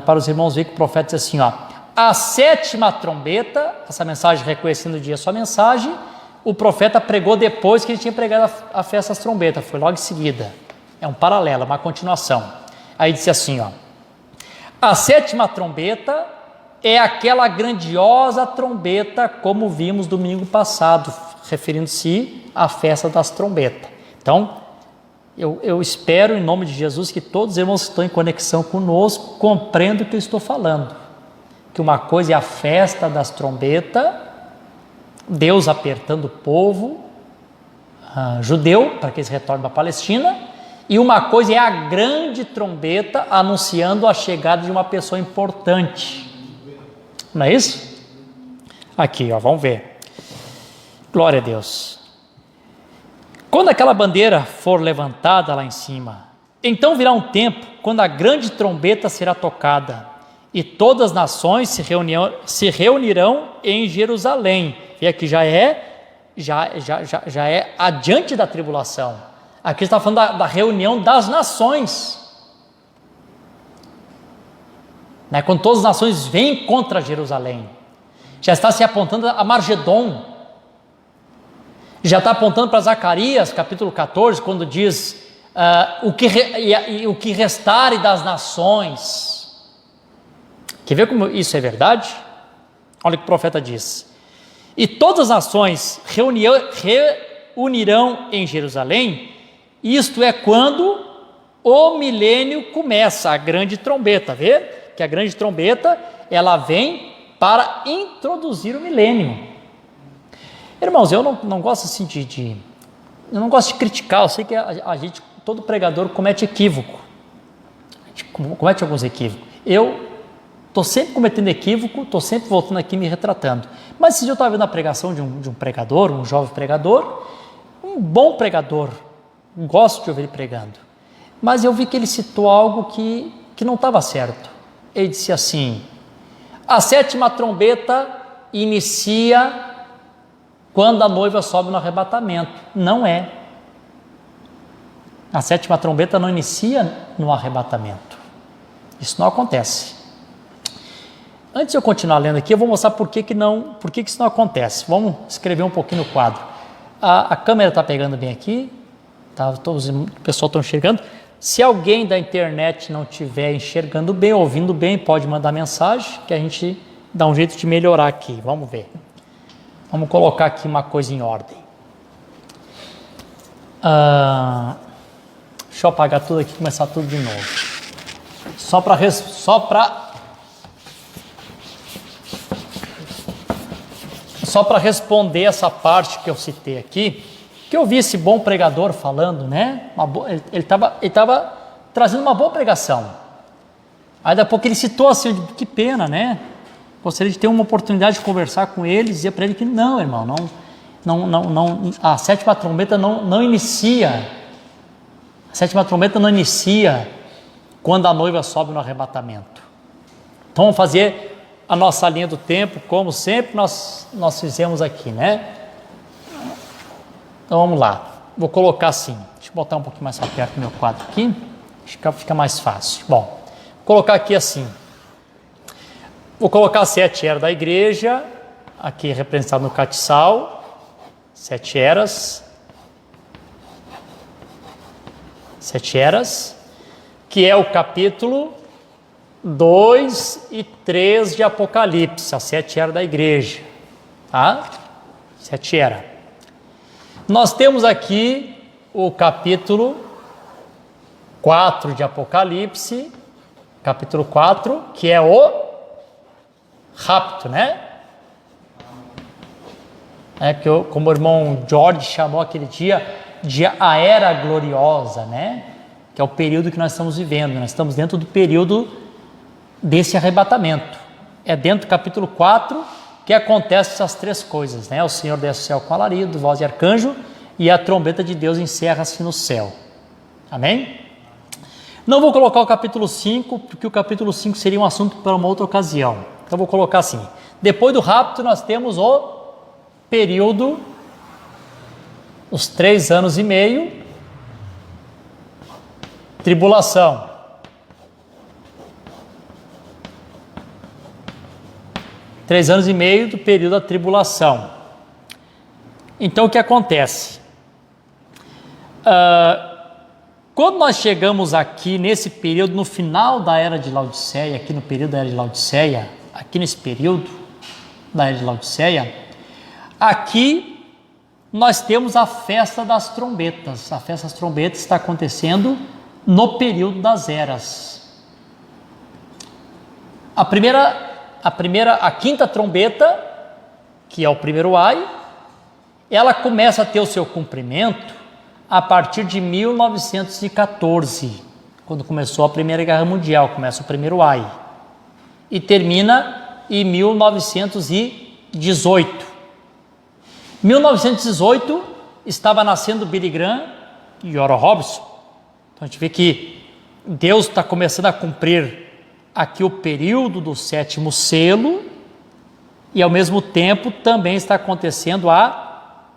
para os irmãos verem que o profeta diz assim, ó: a 7ª trombeta, essa mensagem reconhecendo o dia a sua mensagem, o profeta pregou depois que ele tinha pregado a festa das trombetas, foi logo em seguida. É um paralelo, uma continuação. Aí disse assim, ó: a 7ª trombeta é aquela grandiosa trombeta, como vimos domingo passado, referindo-se à festa das trombetas. Então, eu espero em nome de Jesus que todos os irmãos que estão em conexão conosco compreendam o que eu estou falando. Que uma coisa é a festa das trombetas, Deus apertando o povo judeu para que eles retornem para a Palestina, e uma coisa é a grande trombeta anunciando a chegada de uma pessoa importante. Não é isso? Aqui, ó, vamos ver. Glória a Deus. Quando aquela bandeira for levantada lá em cima, então virá um tempo quando a grande trombeta será tocada e todas as nações se reunirão em Jerusalém. E aqui já é adiante da tribulação. Aqui está falando da reunião das nações. Né? Quando todas as nações vêm contra Jerusalém. Já está se apontando a Margedon. Já está apontando para Zacarias, capítulo 14, quando diz o que restare das nações. Quer ver como isso é verdade? Olha o que o profeta diz. E todas as nações reunirão em Jerusalém, isto é quando o milênio começa, a grande trombeta. Vê que a grande trombeta, ela vem para introduzir o milênio. Irmãos, eu não gosto assim eu não gosto de criticar, eu sei que a gente, todo pregador comete equívoco, comete alguns equívocos. Eu estou sempre cometendo equívoco, estou sempre voltando aqui me retratando. Mas esse dia eu estava vendo a pregação de um pregador, um jovem pregador, um bom pregador, gosto de ouvir ele pregando, mas eu vi que ele citou algo que não estava certo. Ele disse assim: a 7ª trombeta inicia quando a noiva sobe no arrebatamento. Não é. A 7ª trombeta não inicia no arrebatamento. Isso não acontece. Antes de eu continuar lendo aqui, eu vou mostrar por que isso não acontece. Vamos escrever um pouquinho no quadro. A câmera está pegando bem aqui, tá, o pessoal está enxergando. Se alguém da internet não estiver enxergando bem, ouvindo bem, pode mandar mensagem, que a gente dá um jeito de melhorar aqui. Vamos ver. Vamos colocar aqui uma coisa em ordem. Deixa eu apagar tudo aqui e começar tudo de novo. Só para responder essa parte que eu citei aqui, que eu vi esse bom pregador falando, né? Ele estava trazendo uma boa pregação. Aí daqui a pouco ele citou assim, que pena, né? Gostaria de ter uma oportunidade de conversar com ele, dizer para ele que não, irmão, não, a 7ª trombeta não inicia. A 7ª trombeta não inicia quando a noiva sobe no arrebatamento. Então vamos fazer a nossa linha do tempo, como sempre nós fizemos aqui, né? Então vamos lá, vou colocar assim, deixa eu botar um pouquinho mais para perto do meu quadro aqui, acho que fica mais fácil. Bom, vou colocar aqui assim, vou colocar as 7 eras da igreja, aqui representado no castiçal, 7 eras, que é o capítulo 2 e 3 de Apocalipse, as 7 eras da igreja, tá? 7 eras. Nós temos aqui o capítulo 4 de Apocalipse, capítulo 4, que é o rapto, né? Que como o irmão George chamou aquele dia de a era gloriosa, né? Que é o período que nós estamos vivendo. Nós estamos dentro do período desse arrebatamento. É dentro do capítulo 4 que acontecem essas 3 coisas, né? O Senhor desce do céu com alarido, voz de arcanjo, e a trombeta de Deus encerra-se no céu. Amém? Não vou colocar o capítulo 5, porque o capítulo 5 seria um assunto para uma outra ocasião. Então vou colocar assim: depois do rapto nós temos o período, os 3 anos e meio, tribulação. Três anos e meio do período da tribulação. Então, o que acontece? Quando nós chegamos aqui nesse período, no final da Era de Laodiceia, aqui no período da Era de Laodiceia, aqui nesse período da Era de Laodiceia, aqui nós temos a festa das trombetas. A festa das trombetas está acontecendo no período das eras. A quinta trombeta, que é o primeiro ai, ela começa a ter o seu cumprimento a partir de 1914, quando começou a Primeira Guerra Mundial, começa o primeiro ai, e termina em 1918. 1918 estava nascendo Billy Graham e Oral Robertson. Então a gente vê que Deus está começando a cumprir aqui o período do sétimo selo, e ao mesmo tempo também está acontecendo a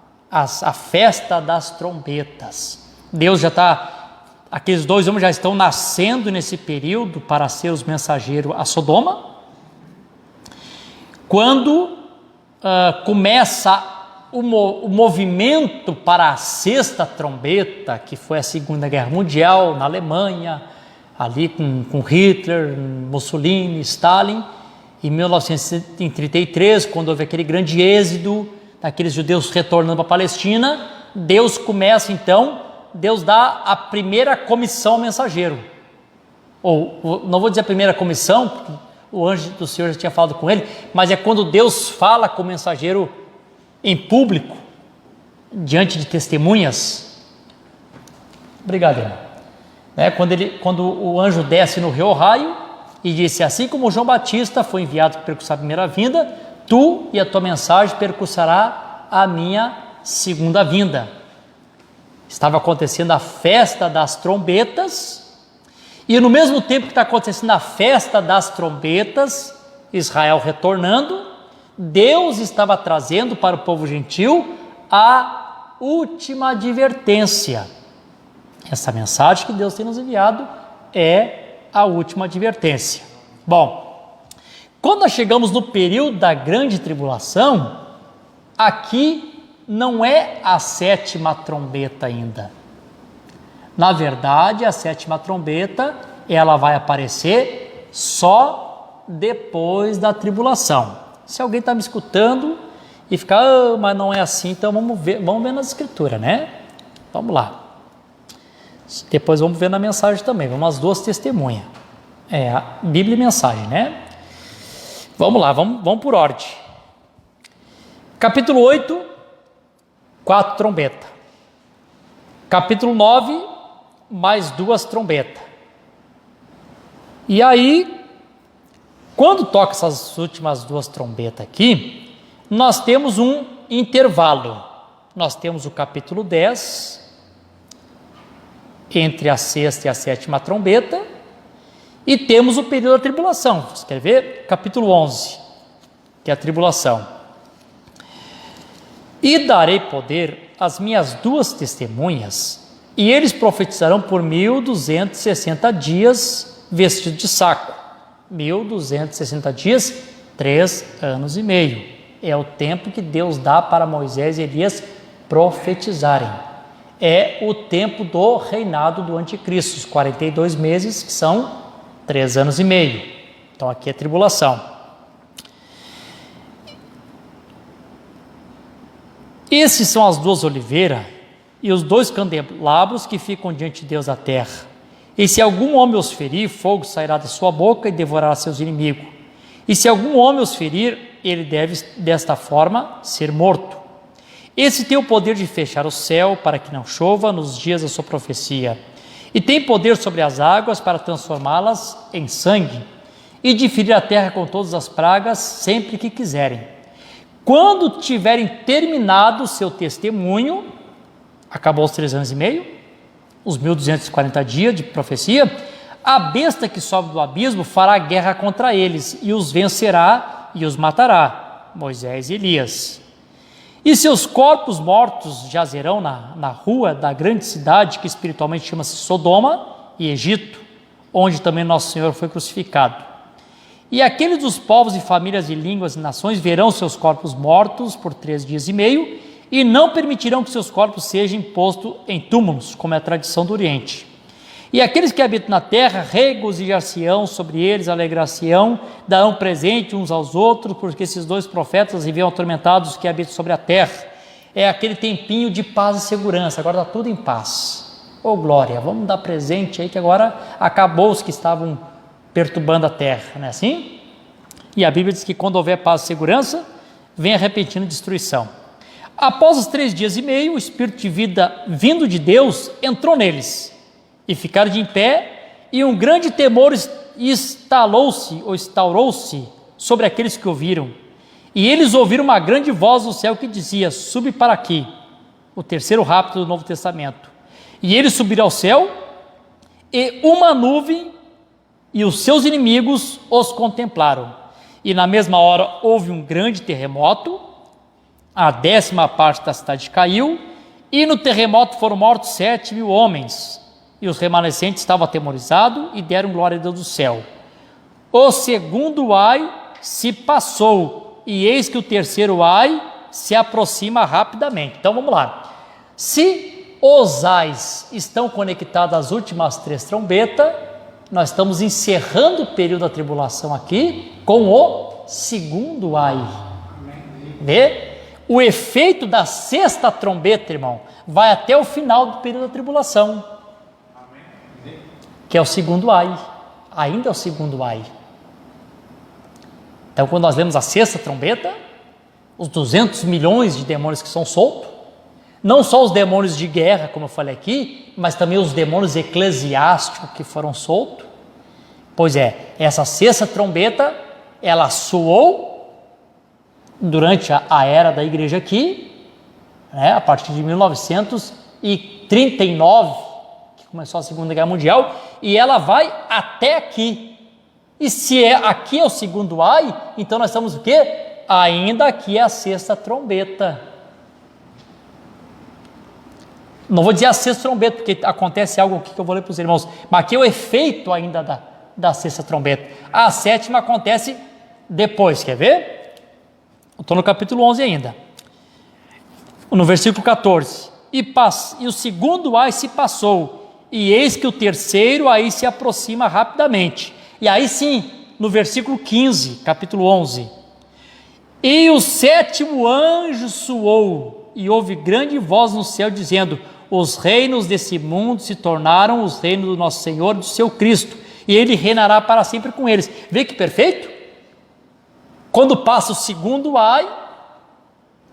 festa das trombetas. Deus já está, aqueles dois homens já estão nascendo nesse período para ser os mensageiros a Sodoma. Quando começa o movimento para a sexta trombeta, que foi a Segunda Guerra Mundial na Alemanha, ali com Hitler, Mussolini, Stalin, em 1933, quando houve aquele grande êxodo daqueles judeus retornando para a Palestina, Deus começa então, Deus dá a primeira comissão ao mensageiro. Ou, não vou dizer a primeira comissão, porque o anjo do Senhor já tinha falado com ele, mas é quando Deus fala com o mensageiro em público, diante de testemunhas. Obrigado, irmão. Quando o anjo desce no rio Raio e disse: assim como João Batista foi enviado para percussar a primeira vinda, tu e a tua mensagem percussará a minha segunda vinda. Estava acontecendo a festa das trombetas, e no mesmo tempo que está acontecendo a festa das trombetas, Israel retornando, Deus estava trazendo para o povo gentil a última advertência. Essa mensagem que Deus tem nos enviado é a última advertência. Bom, quando nós chegamos no período da grande tribulação, aqui não é a sétima trombeta ainda. Na verdade, a sétima trombeta, ela vai aparecer só depois da tribulação. Se alguém está me escutando e ficar, mas não é assim, então vamos ver nas escrituras, né? Vamos lá. Depois vamos ver na mensagem também, vamos as duas testemunhas. A Bíblia e mensagem, né? Vamos lá, vamos por ordem. Capítulo 8, 4 trombetas. Capítulo 9, mais 2 trombetas. E aí, quando toca essas últimas 2 trombetas aqui, nós temos um intervalo. Nós temos o capítulo 10, entre a sexta e a sétima trombeta, e temos o período da tribulação. Você quer ver? Capítulo 11, que é a tribulação. E darei poder às minhas 2 testemunhas, e eles profetizarão por 1260 dias vestidos de saco. 1260 dias, 3 anos e meio. É o tempo que Deus dá para Moisés e Elias profetizarem. É o tempo do reinado do anticristo, os 42 meses, que são 3 anos e meio. Então aqui é tribulação. Esses são as 2 oliveiras e os 2 candelabros que ficam diante de Deus da terra. E se algum homem os ferir, fogo sairá da sua boca e devorará seus inimigos. E se algum homem os ferir, ele deve desta forma ser morto. Esse tem o poder de fechar o céu para que não chova nos dias da sua profecia, e tem poder sobre as águas para transformá-las em sangue, e de ferir a terra com todas as pragas sempre que quiserem. Quando tiverem terminado o seu testemunho, acabou os 3 anos e meio, os 1240 dias de profecia, a besta que sobe do abismo fará guerra contra eles, e os vencerá e os matará, Moisés e Elias. E seus corpos mortos jazerão na rua da grande cidade, que espiritualmente chama-se Sodoma, e Egito, onde também nosso Senhor foi crucificado. E aqueles dos povos e famílias e línguas e nações verão seus corpos mortos por 3 dias e meio, e não permitirão que seus corpos sejam postos em túmulos, como é a tradição do Oriente. E aqueles que habitam na terra regozijar-se-ão sobre eles, alegrar-se-ão, darão presente uns aos outros, porque esses 2 profetas viviam atormentados que habitam sobre a terra. É aquele tempinho de paz e segurança, agora está tudo em paz. Ô glória, vamos dar presente aí que agora acabou os que estavam perturbando a terra, não é assim? E a Bíblia diz que quando houver paz e segurança, vem a repentina destruição. Após os 3 dias e meio, o Espírito de vida vindo de Deus entrou neles, e ficaram de em pé, e um grande temor instaurou-se sobre aqueles que ouviram. E eles ouviram uma grande voz do céu que dizia: sube para aqui, o terceiro rapto do Novo Testamento. E eles subiram ao céu, e uma nuvem e os seus inimigos os contemplaram. E na mesma hora houve um grande terremoto, a 10ª parte da cidade caiu, e no terremoto foram mortos 7.000 homens, e os remanescentes estavam atemorizados e deram glória a Deus do céu. O segundo ai se passou, e eis que o terceiro ai se aproxima rapidamente. Então vamos lá. Se os ais estão conectados às últimas 3 trombetas, nós estamos encerrando o período da tribulação aqui com o segundo ai. Vê? O efeito da 6ª trombeta, irmão, vai até o final do período da tribulação, que é o segundo ai. Ainda é o segundo ai. Então, quando nós lemos a 6ª trombeta, os 200 milhões de demônios que são soltos, não só os demônios de guerra, como eu falei aqui, mas também os demônios eclesiásticos que foram soltos. Pois é, essa 6ª trombeta, ela soou durante a era da igreja aqui, né, a partir de 1939, que começou a Segunda Guerra Mundial, e ela vai até aqui. E se aqui é o segundo ai, então nós estamos o quê? Ainda aqui é a 6ª trombeta. Não vou dizer a 6ª trombeta, porque acontece algo aqui que eu vou ler para os irmãos, mas aqui é o efeito ainda da 6ª trombeta. A 7ª acontece depois, quer ver? Eu estou no capítulo 11 ainda, no versículo 14. E o segundo ai se passou, e eis que o terceiro ai se aproxima rapidamente. E aí sim, no versículo 15, capítulo 11. E o 7º anjo soou, e houve grande voz no céu dizendo: os reinos desse mundo se tornaram os reinos do nosso Senhor e do seu Cristo, e ele reinará para sempre com eles. Vê que perfeito? Quando passa o segundo ai,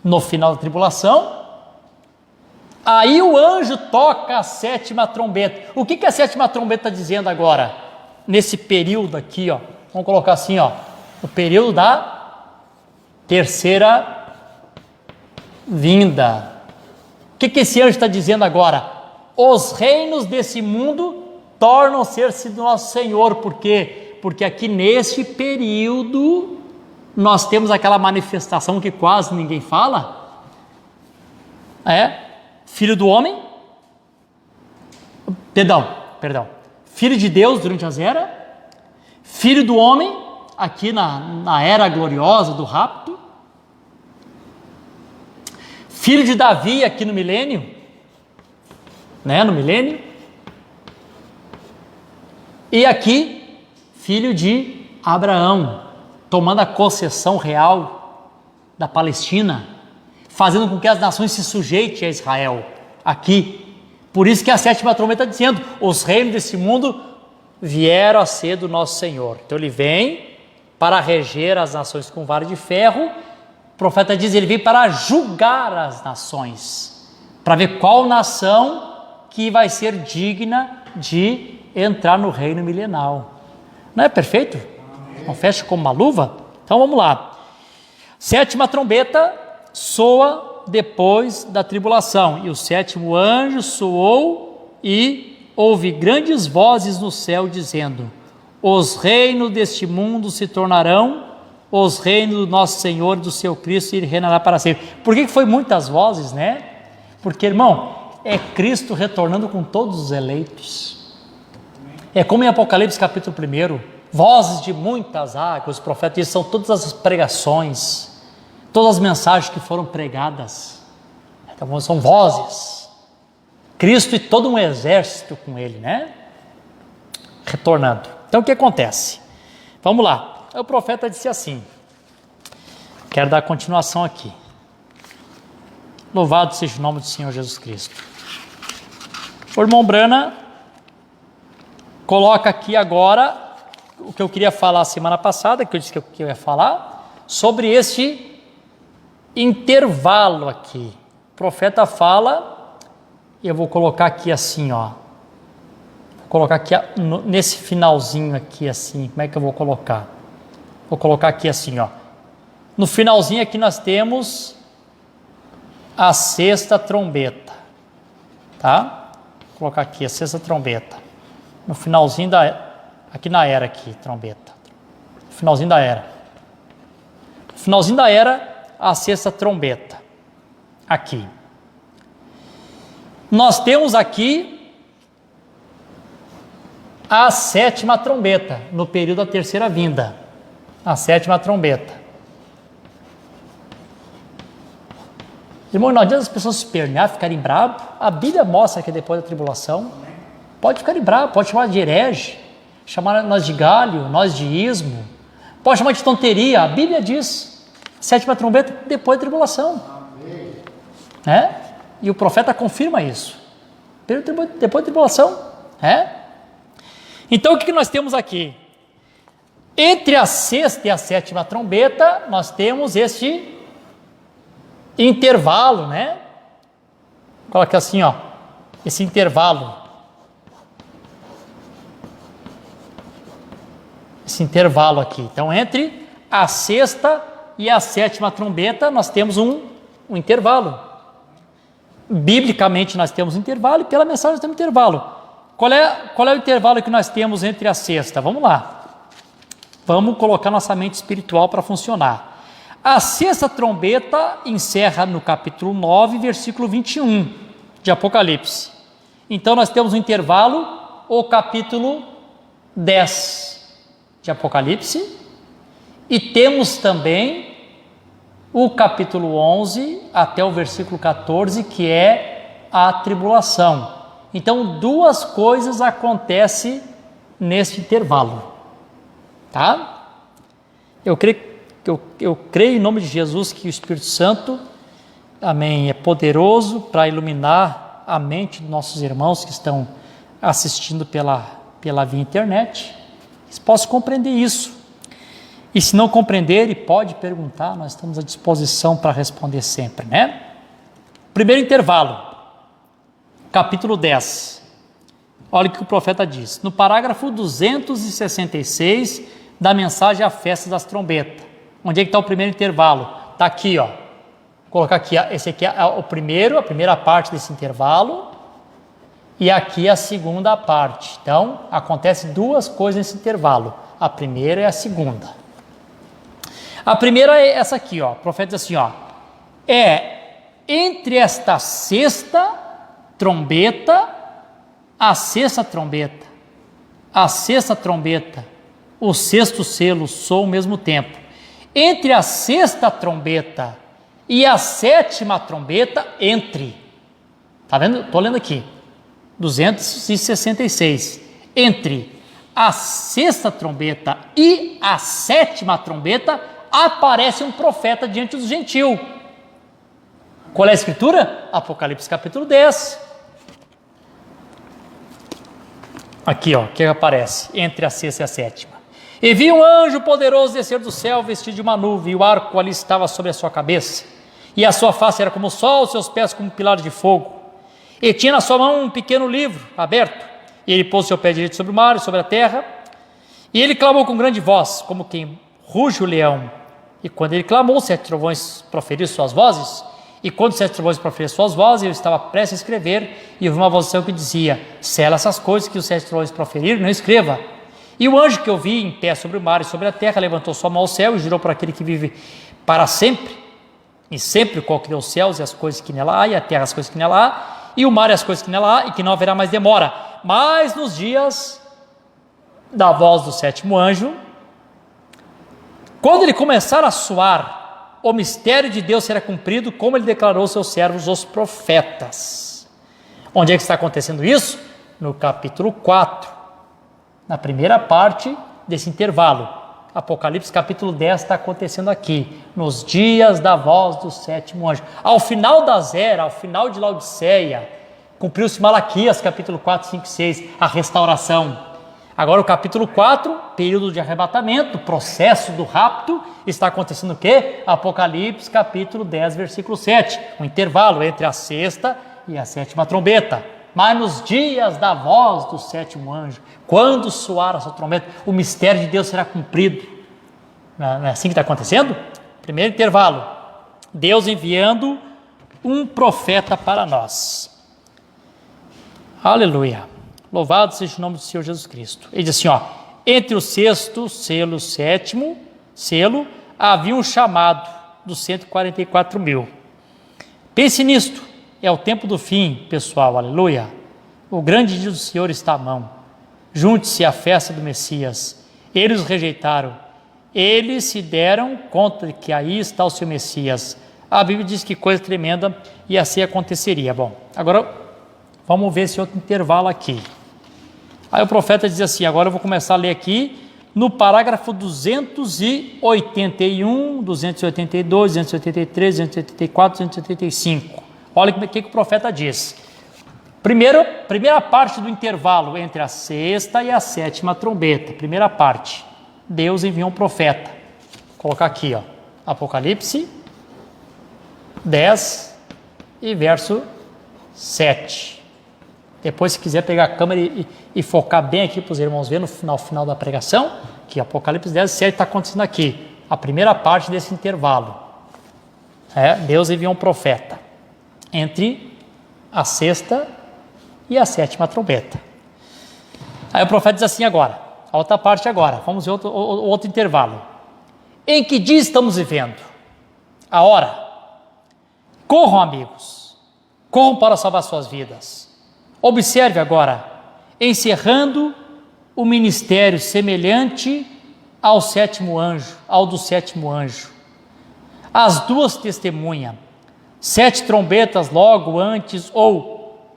no final da tribulação, aí o anjo toca a 7ª trombeta. O que a 7ª trombeta está dizendo agora? Nesse período aqui, ó, vamos colocar assim, ó, o período da terceira vinda. O que esse anjo está dizendo agora? Os reinos desse mundo tornam-se do nosso Senhor. Por quê? Porque aqui nesse período nós temos aquela manifestação que quase ninguém fala, filho do homem, perdão, filho de Deus durante as eras, filho do homem aqui na era gloriosa do rapto, filho de Davi aqui no milênio, e aqui filho de Abraão, tomando a concessão real da Palestina, fazendo com que as nações se sujeitem a Israel, aqui. Por isso que a 7ª trombeta está dizendo: os reinos desse mundo vieram a ser do nosso Senhor. Então ele vem para reger as nações com vara de ferro. O profeta diz, ele vem para julgar as nações, para ver qual nação que vai ser digna de entrar no reino milenal. Não é perfeito? Não fecha como uma luva? Então vamos lá. 7ª trombeta soa depois da tribulação, e o 7º anjo soou, e houve grandes vozes no céu dizendo: os reinos deste mundo se tornarão os reinos do nosso Senhor e do seu Cristo, e ele reinará para sempre. Por que foi muitas vozes, né? Porque, irmão, é Cristo retornando com todos os eleitos. É como em Apocalipse capítulo 1, vozes de muitas águas, os profetas dizem, são todas as pregações, todas as mensagens que foram pregadas. Então são vozes. Cristo e todo um exército com ele, né? Retornando. Então o que acontece? Vamos lá. O profeta disse assim, quero dar continuação aqui. Louvado seja o nome do Senhor Jesus Cristo. O irmão Brana coloca aqui agora o que eu queria falar semana passada, que eu disse que eu ia falar, sobre este intervalo aqui. O profeta fala, e eu vou colocar aqui assim, ó. Vou colocar aqui nesse finalzinho aqui assim. Como é que eu vou colocar? Vou colocar aqui assim, ó. No finalzinho aqui nós temos a sexta trombeta, tá? Vou colocar aqui a sexta trombeta. No finalzinho aqui na era aqui, trombeta. No finalzinho da era. No finalzinho da era, a sexta trombeta. Aqui. Nós temos aqui a sétima trombeta, no período da terceira vinda. A sétima trombeta. Irmão, não adianta as pessoas se espernear, ficarem bravos. A Bíblia mostra que depois da tribulação, pode ficar bravo, pode chamar de herege, chamar nós de galho, nós de ismo, pode chamar de tonteria. A Bíblia diz, sétima trombeta depois da tribulação. É? E o profeta confirma isso. Depois da tribulação. É? Então o que nós temos aqui? Entre a sexta e a sétima trombeta, nós temos este intervalo, né? Coloca assim, ó, esse intervalo. Esse intervalo aqui. Então, entre a sexta e a sétima trombeta, nós temos um intervalo. Biblicamente, nós temos um intervalo e pela mensagem nós temos um intervalo. Qual é o intervalo que nós temos entre a sexta? Vamos lá. Vamos colocar nossa mente espiritual para funcionar. A sexta trombeta encerra no capítulo 9, versículo 21 de Apocalipse. Então nós temos um intervalo, o capítulo 10 de Apocalipse, e temos também o capítulo 11 até o versículo 14, que é a tribulação. Então duas coisas acontecem nesse intervalo. Tá? Eu creio em nome de Jesus que o Espírito Santo, amém, é poderoso para iluminar a mente dos nossos irmãos que estão assistindo pela via internet. Eles possam compreender isso. E se não compreender, pode perguntar, nós estamos à disposição para responder sempre, né? Primeiro intervalo, capítulo 10. Olha o que o profeta diz. No parágrafo 266 da mensagem à festa das trombetas. Onde é que está o primeiro intervalo? Está aqui, ó. Vou colocar aqui, esse aqui é a primeira parte desse intervalo, e aqui a segunda parte. Então, acontece duas coisas nesse intervalo. A primeira e a segunda. A primeira é essa aqui, ó. O profeta diz assim, ó. Entre esta sexta trombeta, a sexta trombeta, o sexto selo soa ao mesmo tempo. Entre a sexta trombeta e a sétima trombeta, tá vendo? Estou lendo aqui, 266. Entre a sexta trombeta e a sétima trombeta, aparece um profeta diante dos gentios. Qual é a escritura? Apocalipse capítulo 10. Aqui, ó, que aparece entre a sexta e a sétima. E vi um anjo poderoso descer do céu, vestido de uma nuvem, e o arco ali estava sobre a sua cabeça, e a sua face era como o sol, os seus pés como pilares de fogo. E tinha na sua mão um pequeno livro aberto, e ele pôs seu pé direito sobre o mar e sobre a terra, e ele clamou com grande voz, como quem ruge o leão. E quando ele clamou, 7 trovões proferiram suas vozes, e quando 7 trovões proferiram suas vozes, eu estava prestes a escrever, e ouvi uma voz do céu que dizia: sela essas coisas que os 7 trovões proferiram, não escreva. E o anjo que eu vi em pé sobre o mar e sobre a terra levantou sua mão ao céu e jurou por aquele que vive para sempre, e sempre o qual criou os céus e as coisas que nela há, e a terra as coisas que nela há, e o mar e as coisas que nela há, e que não haverá mais demora, mas nos dias da voz do sétimo anjo, quando ele começar a soar, o mistério de Deus será cumprido, como ele declarou aos seus servos, os profetas. Onde é que está acontecendo isso? No capítulo 4, na primeira parte desse intervalo. Apocalipse capítulo 10 está acontecendo aqui, nos dias da voz do sétimo anjo. Ao final das eras, ao final de Laodiceia, cumpriu-se Malaquias capítulo 4, 5 e 6, a restauração. Agora o capítulo 4, período de arrebatamento, processo do rapto, está acontecendo o quê? Apocalipse capítulo 10, versículo 7, um intervalo entre a sexta e a sétima trombeta. Mas nos dias da voz do sétimo anjo, quando soar a sua trombeta, o mistério de Deus será cumprido. Não é assim que está acontecendo? Primeiro intervalo, Deus enviando um profeta para nós. Aleluia. Louvado seja o nome do Senhor Jesus Cristo. Ele diz assim, ó, entre o sexto selo e o sétimo selo, havia um chamado dos 144 mil. Pense nisto, é o tempo do fim, pessoal, aleluia. O grande dia do Senhor está à mão. Junte-se à festa do Messias. Eles os rejeitaram. Eles se deram conta de que aí está o seu Messias. A Bíblia diz que coisa tremenda e assim aconteceria. Bom, agora vamos ver esse outro intervalo aqui. Aí o profeta diz assim, agora eu vou começar a ler aqui, no parágrafo 281, 282, 283, 284, 285. Olha o que o profeta diz. Primeira parte do intervalo entre a sexta e a sétima trombeta. Primeira parte. Deus enviou um profeta. Vou colocar aqui, ó. Apocalipse 10 e verso 7. Depois, se quiser pegar a câmera e focar bem aqui para os irmãos verem no final da pregação, que Apocalipse 10 e 7 está acontecendo aqui. A primeira parte desse intervalo. Deus enviou um profeta entre a sexta e a sétima trombeta. Aí o profeta diz assim agora, a outra parte agora, vamos ver outro intervalo. Em que dia estamos vivendo? A hora. Corram, amigos, corram para salvar suas vidas. Observe agora, encerrando o ministério semelhante ao sétimo anjo, ao do sétimo anjo. As duas testemunhas, 7 trombetas logo antes, ou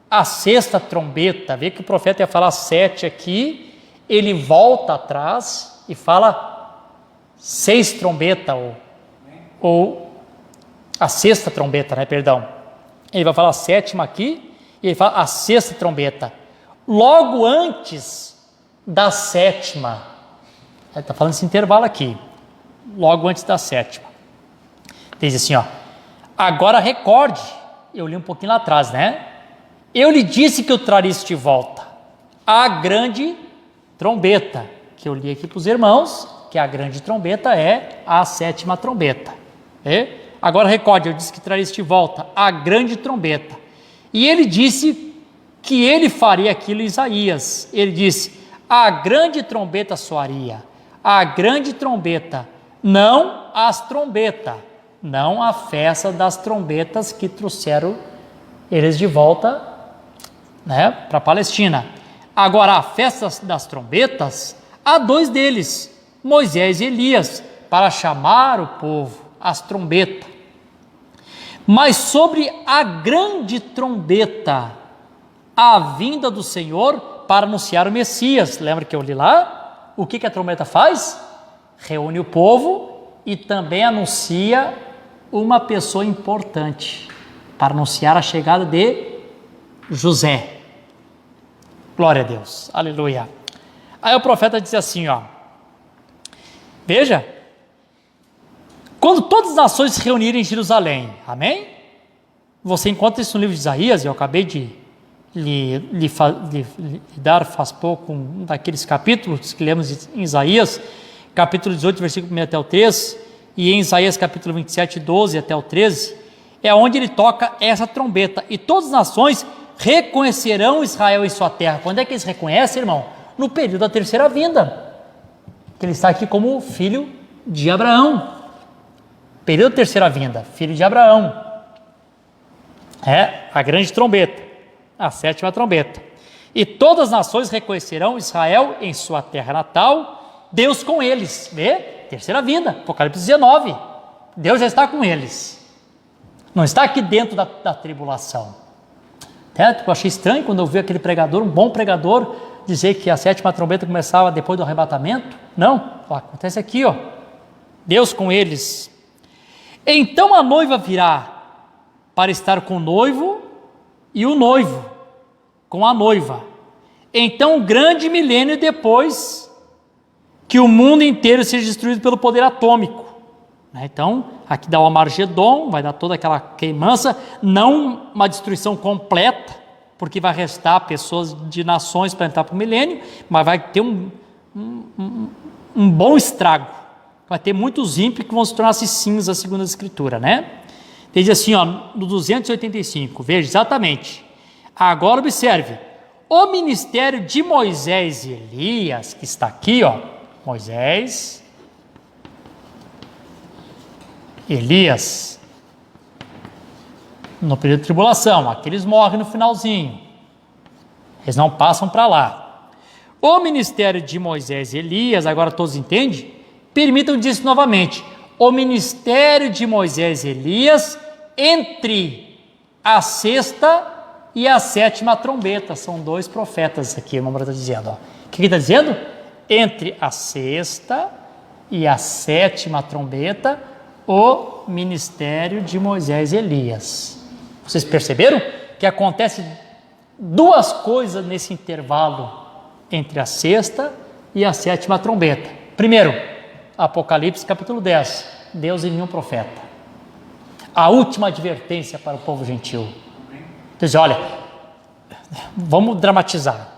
a sexta trombeta, vê que o profeta ia falar 7 aqui, ele volta atrás e fala 6 trombetas, ou a sexta trombeta, perdão. Ele vai falar a sétima aqui, e ele fala a sexta trombeta. Logo antes da sétima, ele está falando esse intervalo aqui, logo antes da sétima. Diz assim, ó, agora recorde, eu li um pouquinho lá atrás, eu lhe disse que eu traria isso de volta, a grande trombeta, que eu li aqui para os irmãos, que a grande trombeta é a sétima trombeta. Agora recorde, eu disse que traria isso de volta, a grande trombeta. E ele disse que ele faria aquilo em Isaías. Ele disse, a grande trombeta soaria, a grande trombeta, não as trombetas, não a festa das trombetas que trouxeram eles de volta para a Palestina. Agora, a festa das trombetas, há 2 deles, Moisés e Elias, para chamar o povo, as trombetas. Mas sobre a grande trombeta, a vinda do Senhor para anunciar o Messias. Lembra que eu li lá? O que a trombeta faz? Reúne o povo e também anuncia uma pessoa importante, para anunciar a chegada de José. Glória a Deus, aleluia. Aí o profeta diz assim, ó, veja, quando todas as nações se reunirem em Jerusalém, amém? Você encontra isso no livro de Isaías, eu acabei de lhe dar faz pouco um daqueles capítulos que lemos em Isaías, capítulo 18, versículo 1 até o 3, e em Isaías capítulo 27, 12 até o 13, é onde ele toca essa trombeta, e todas as nações reconhecerão Israel em sua terra. Quando é que eles reconhecem, irmão? No período da terceira vinda, que ele está aqui como filho de Abraão. Período da terceira vinda, filho de Abraão. A grande trombeta, a sétima trombeta. E todas as nações reconhecerão Israel em sua terra natal, Deus com eles. Vê? Terceira vinda, Apocalipse 19. Deus já está com eles. Não está aqui dentro da tribulação. Até eu achei estranho quando eu vi aquele pregador, um bom pregador, dizer que a sétima trombeta começava depois do arrebatamento. Não, acontece aqui, ó. Deus com eles. Então a noiva virá para estar com o noivo e o noivo com a noiva. Então um grande milênio depois que o mundo inteiro seja destruído pelo poder atômico. Então, aqui dá o Amargedon, vai dar toda aquela queimança, não uma destruição completa, porque vai restar pessoas de nações para entrar para o milênio, mas vai ter um bom estrago. Vai ter muitos ímpios que vão se tornar cinzas, segundo a Escritura, né? Diz assim, ó, no 285, veja exatamente. Agora observe, o ministério de Moisés e Elias, que está aqui, ó, Moisés, Elias, no período de tribulação, aqueles morrem no finalzinho, eles não passam para lá. O ministério de Moisés e Elias, agora todos entendem? Permitam dizer novamente, o ministério de Moisés e Elias entre a sexta e a sétima trombeta, são dois profetas aqui, o irmão está dizendo, ó. O que ele está dizendo? Entre a sexta e a sétima trombeta, o ministério de Moisés e Elias. Vocês perceberam que acontece duas coisas nesse intervalo entre a sexta e a sétima trombeta? Primeiro, Apocalipse capítulo 10, Deus envia um profeta. A última advertência para o povo gentil. Diz, olha, vamos dramatizar.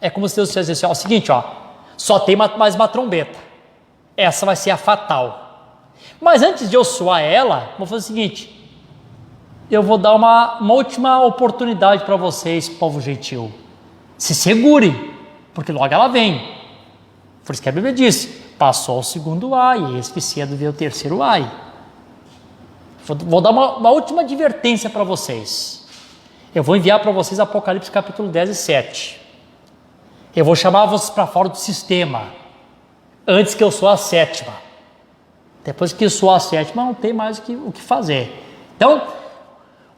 É como se Deus dissesse assim, ó, o seguinte, ó, só tem mais uma trombeta. Essa vai ser a fatal. Mas antes de eu soar ela, vou fazer o seguinte, eu vou dar uma última oportunidade para vocês, povo gentil. Se segure, porque logo ela vem. Por isso que a Bíblia diz, passou o segundo ai, e eis que cedo veio o terceiro ai. Vou dar uma última advertência para vocês. Eu vou enviar para vocês Apocalipse capítulo 10 e 7. Eu vou chamar vocês para fora do sistema, antes que eu sou a sétima. Depois que eu sou a sétima, não tem mais o que fazer. Então,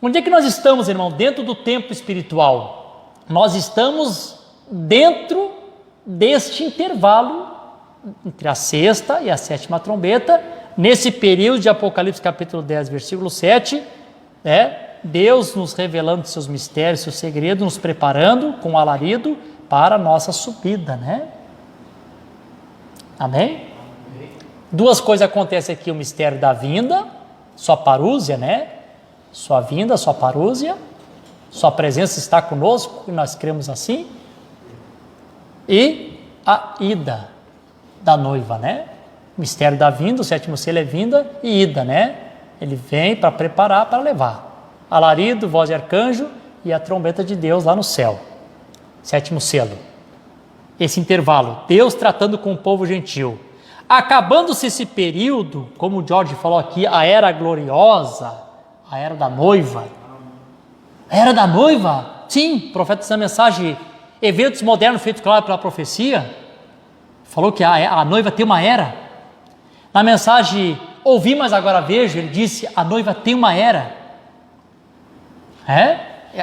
onde é que nós estamos, irmão? Dentro do tempo espiritual. Nós estamos dentro deste intervalo entre a sexta e a sétima trombeta, nesse período de Apocalipse capítulo 10, versículo 7, Deus nos revelando seus mistérios, seus segredos, nos preparando com alarido para a nossa subida, né? Amém? Duas coisas acontecem aqui, o mistério da vinda, sua parúzia, né? Sua vinda, sua parúzia, sua presença está conosco, e nós cremos assim. E a ida da noiva, né? Mistério da vinda, o sétimo selo é vinda e ida, né? Ele vem para preparar, para levar. Alarido, voz de arcanjo e a trombeta de Deus lá no céu. Sétimo selo. Esse intervalo, Deus tratando com o povo gentil. Acabando-se esse período, como o George falou aqui, a era gloriosa, a era da noiva. A era da noiva? Sim, o profeta dessa mensagem, eventos modernos feitos claro pela profecia, falou que a noiva tem uma era. Na mensagem, ouvi, mas agora vejo, ele disse, a noiva tem uma era.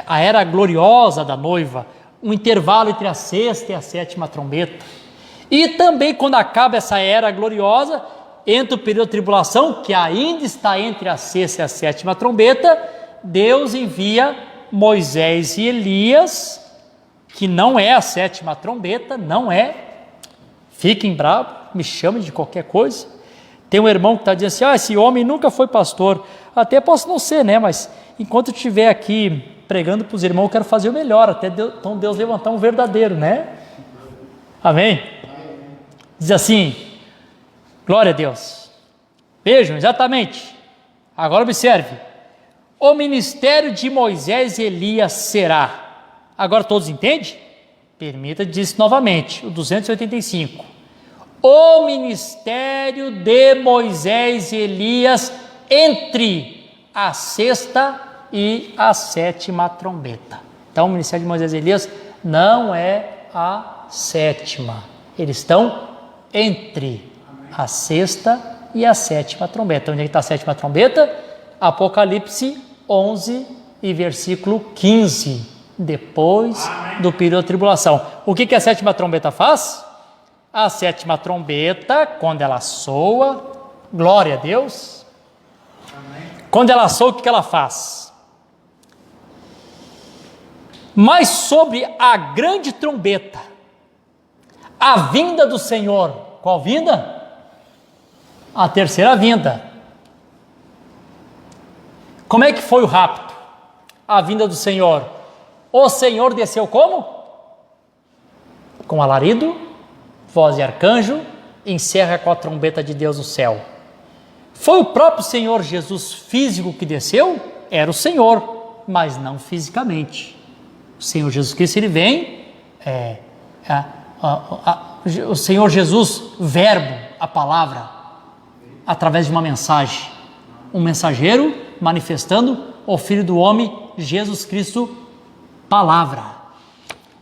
A era gloriosa da noiva, um intervalo entre a sexta e a sétima trombeta. E também quando acaba essa era gloriosa, entra o período de tribulação, que ainda está entre a sexta e a sétima trombeta, Deus envia Moisés e Elias, que não é a sétima trombeta, não é. Fiquem bravos, me chamem de qualquer coisa. Tem um irmão que está dizendo assim, esse homem nunca foi pastor. Até posso não ser, né? Mas enquanto eu estiver aqui pregando para os irmãos, eu quero fazer o melhor, até então Deus levantar um verdadeiro, né? Amém? Diz assim, glória a Deus. Vejam, exatamente. Agora observe. O ministério de Moisés e Elias será. Agora todos entendem? Permita dizer novamente, o 285. O ministério de Moisés e Elias entre a sexta e a sétima trombeta. Então o ministério de Moisés e Elias não é a sétima. Eles estão entre a sexta e a sétima trombeta. Onde é que está a sétima trombeta? Apocalipse 11 e versículo 15, depois do período da tribulação. O que a sétima trombeta faz? A sétima trombeta, quando ela soa, glória a Deus. Quando ela soa, o que ela faz? Mas sobre a grande trombeta, a vinda do Senhor, qual vinda? A terceira vinda. Como é que foi o rapto? A vinda do Senhor. O Senhor desceu como? Com alarido, voz de arcanjo, encerra com a trombeta de Deus no céu. Foi o próprio Senhor Jesus físico que desceu? Era o Senhor, mas não fisicamente. O Senhor Jesus Cristo, ele vem, o Senhor Jesus, verbo, a palavra, através de uma mensagem. Um mensageiro manifestando o Filho do Homem, Jesus Cristo, palavra.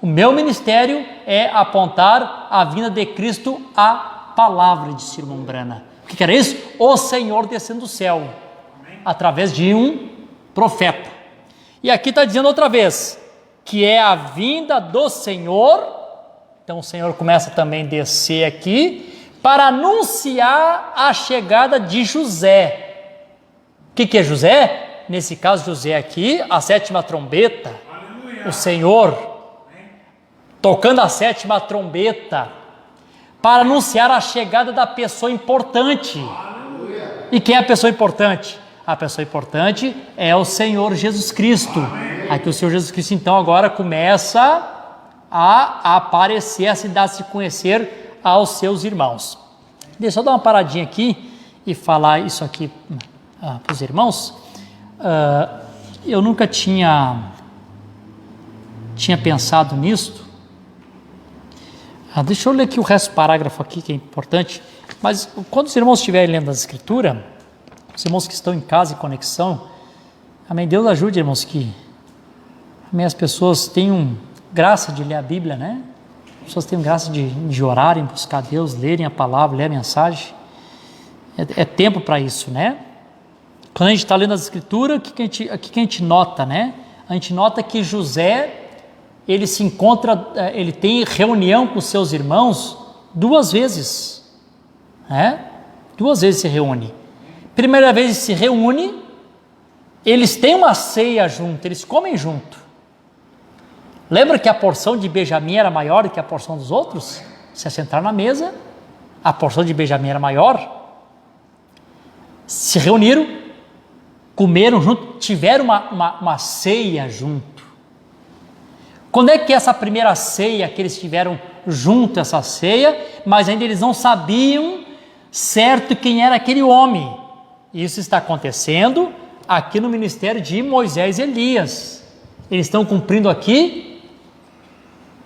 O meu ministério é apontar a vinda de Cristo à palavra, disse o irmão Brana. O que era isso? O Senhor descendo do céu, através de um profeta. E aqui está dizendo outra vez, que é a vinda do Senhor. Então o Senhor começa também a descer aqui, para anunciar a chegada de José. O que é José? Nesse caso, José aqui, a sétima trombeta. Aleluia. O Senhor tocando a sétima trombeta para anunciar a chegada da pessoa importante. Aleluia. E quem é a pessoa importante? A pessoa importante é o Senhor Jesus Cristo. Amém. Aqui o Senhor Jesus Cristo então agora começa a aparecer, a se dar a se conhecer aos seus irmãos. Deixa eu dar uma paradinha aqui e falar isso aqui para os irmãos. Eu nunca tinha pensado nisso. Deixa eu ler aqui o resto do parágrafo aqui, que é importante. Mas quando os irmãos estiverem lendo a Escritura, os irmãos que estão em casa em conexão, amém, Deus ajude, irmãos, que amém, as pessoas tenham graça de ler a Bíblia, né? As pessoas tenham graça de orarem, buscar Deus, lerem a palavra, ler a mensagem. É tempo para isso, né? Quando a gente está lendo as Escrituras, o que a gente nota, né? A gente nota que José, ele se encontra, ele tem reunião com seus irmãos 2 vezes, né? 2 vezes se reúne. Primeira vez se reúne, eles têm uma ceia junto, eles comem junto. Lembra que a porção de Benjamim era maior do que a porção dos outros? Se assentar na mesa, a porção de Benjamim era maior. Se reuniram, comeram junto, tiveram uma ceia junto. Quando é que essa primeira ceia que eles tiveram junto, essa ceia, mas ainda eles não sabiam certo quem era aquele homem. Isso está acontecendo aqui no ministério de Moisés e Elias. Eles estão cumprindo aqui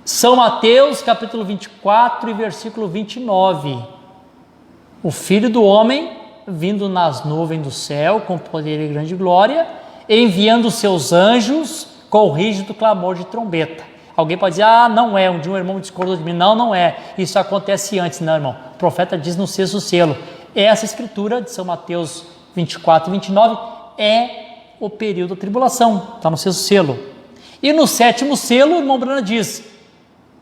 São Mateus capítulo 24 e versículo 29. O Filho do Homem vindo nas nuvens do céu com poder e grande glória, enviando seus anjos com o rígido clamor de trombeta. Alguém pode dizer, não é, um dia um irmão discordou de mim. Não é, isso acontece antes. Não, irmão, o profeta diz no 6º selo. Essa escritura de São Mateus 24 e 29 é o período da tribulação, está no 6º selo. E no 7º selo, o irmão Brana diz,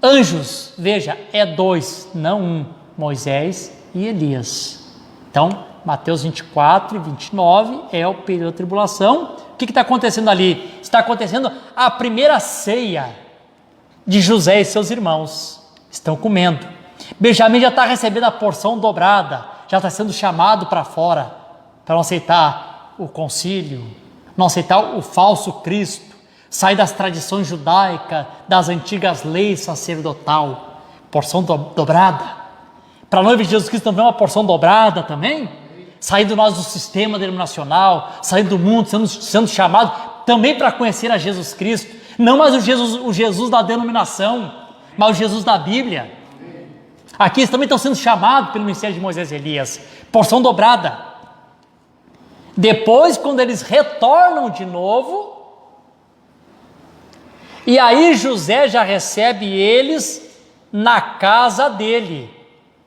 anjos, veja, é 2, não 1, Moisés e Elias. Então, Mateus 24 e 29 é o período da tribulação. O que está acontecendo ali? Está acontecendo a primeira ceia de José e seus irmãos. Estão comendo. Benjamim já está recebendo a porção dobrada, já está sendo chamado para fora, para não aceitar o concílio, não aceitar o falso Cristo, sair das tradições judaicas, das antigas leis sacerdotal, porção dobrada. Para a noiva de Jesus Cristo também é uma porção dobrada também, saindo nós do sistema denominacional, saindo do mundo, sendo chamado também para conhecer a Jesus Cristo, não mais o Jesus da denominação, mas o Jesus da Bíblia. Aqui eles também estão sendo chamados pelo ministério de Moisés e Elias, porção dobrada. Depois, quando eles retornam de novo, E aí José já recebe eles na casa dele.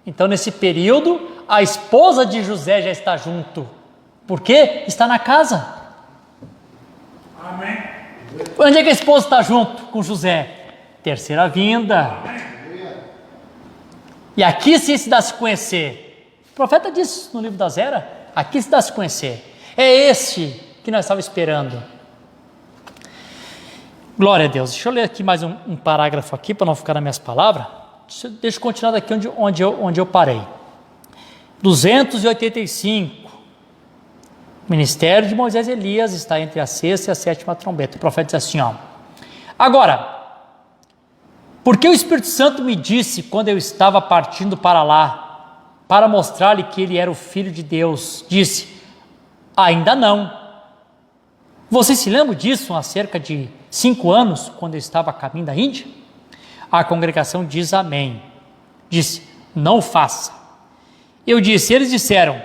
Então, nesse período, a esposa de José já está junto. Por quê? Está na casa. Amém. Onde é que a esposa está junto com José? Terceira vinda. E aqui sim se dá a se conhecer. O profeta disse no livro da Zera, aqui se dá a se conhecer. É este que nós estávamos esperando. Glória a Deus. Deixa eu ler aqui mais um parágrafo aqui, para não ficar nas minhas palavras. Deixa eu continuar daqui onde eu parei. 285. O ministério de Moisés e Elias está entre a sexta e a sétima trombeta. O profeta diz assim, ó. Agora, porque o Espírito Santo me disse, quando eu estava partindo para lá, para mostrar-lhe que ele era o Filho de Deus, disse, ainda não. Vocês se lembram disso há cerca de 5 anos, quando eu estava a caminho da Índia? A congregação diz amém. Disse, não faça. Eu disse, eles disseram,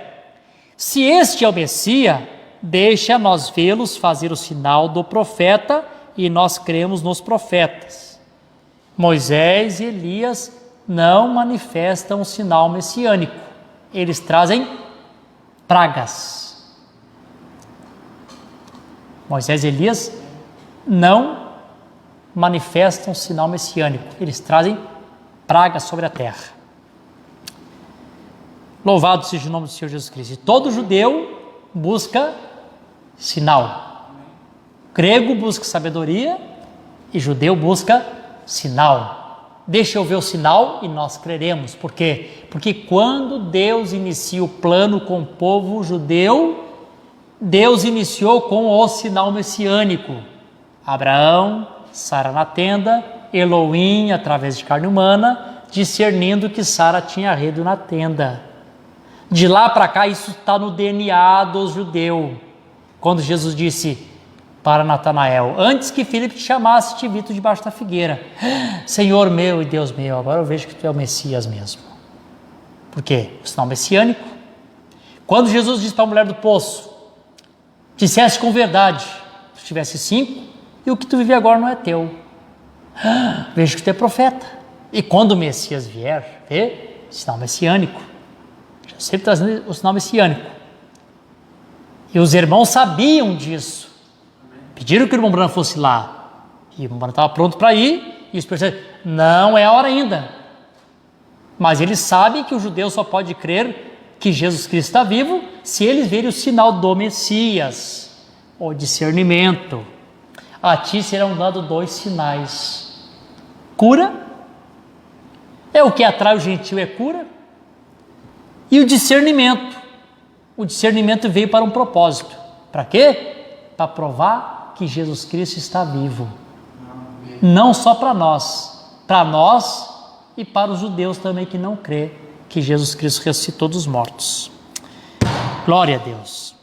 se este é o Messias, deixa nós vê-los fazer o sinal do profeta e nós cremos nos profetas. Moisés e Elias não manifestam o sinal messiânico. Eles trazem pragas. Moisés e Elias não manifestam o sinal messiânico. Eles trazem pragas sobre a terra. Louvado seja o nome do Senhor Jesus Cristo. E todo judeu busca sinal. Grego busca sabedoria e judeu busca sinal. Deixa eu ver o sinal e nós creremos. Por quê? Porque quando Deus inicia o plano com o povo judeu, Deus iniciou com o sinal messiânico. Abraão, Sara na tenda, Elohim através de carne humana, discernindo que Sara tinha rede na tenda. De lá para cá, isso está no DNA dos judeus. Quando Jesus disse para Natanael, antes que Filipe te chamasse, te vi tu debaixo da figueira. Senhor meu e Deus meu, agora eu vejo que tu é o Messias mesmo. Por quê? O sinal messiânico. Quando Jesus disse para a mulher do poço, dissesse com verdade, se tivesse 5, e o que tu vive agora não é teu. Vejo que tu é profeta. E quando o Messias vier, vê, sinal messiânico. Sempre trazendo o sinal messiânico. E os irmãos sabiam disso. Pediram que o irmão Branham fosse lá. E o irmão Branham estava pronto para ir. E os percebem, não é a hora ainda. Mas eles sabem que o judeu só pode crer que Jesus Cristo está vivo se eles verem o sinal do Messias. O discernimento. A ti serão dados 2 sinais. Cura. É o que atrai o gentil, é cura. E o discernimento. O discernimento veio para um propósito. Para quê? Para provar que Jesus Cristo está vivo. Não só para nós e para os judeus também que não crê que Jesus Cristo ressuscitou dos mortos. Glória a Deus.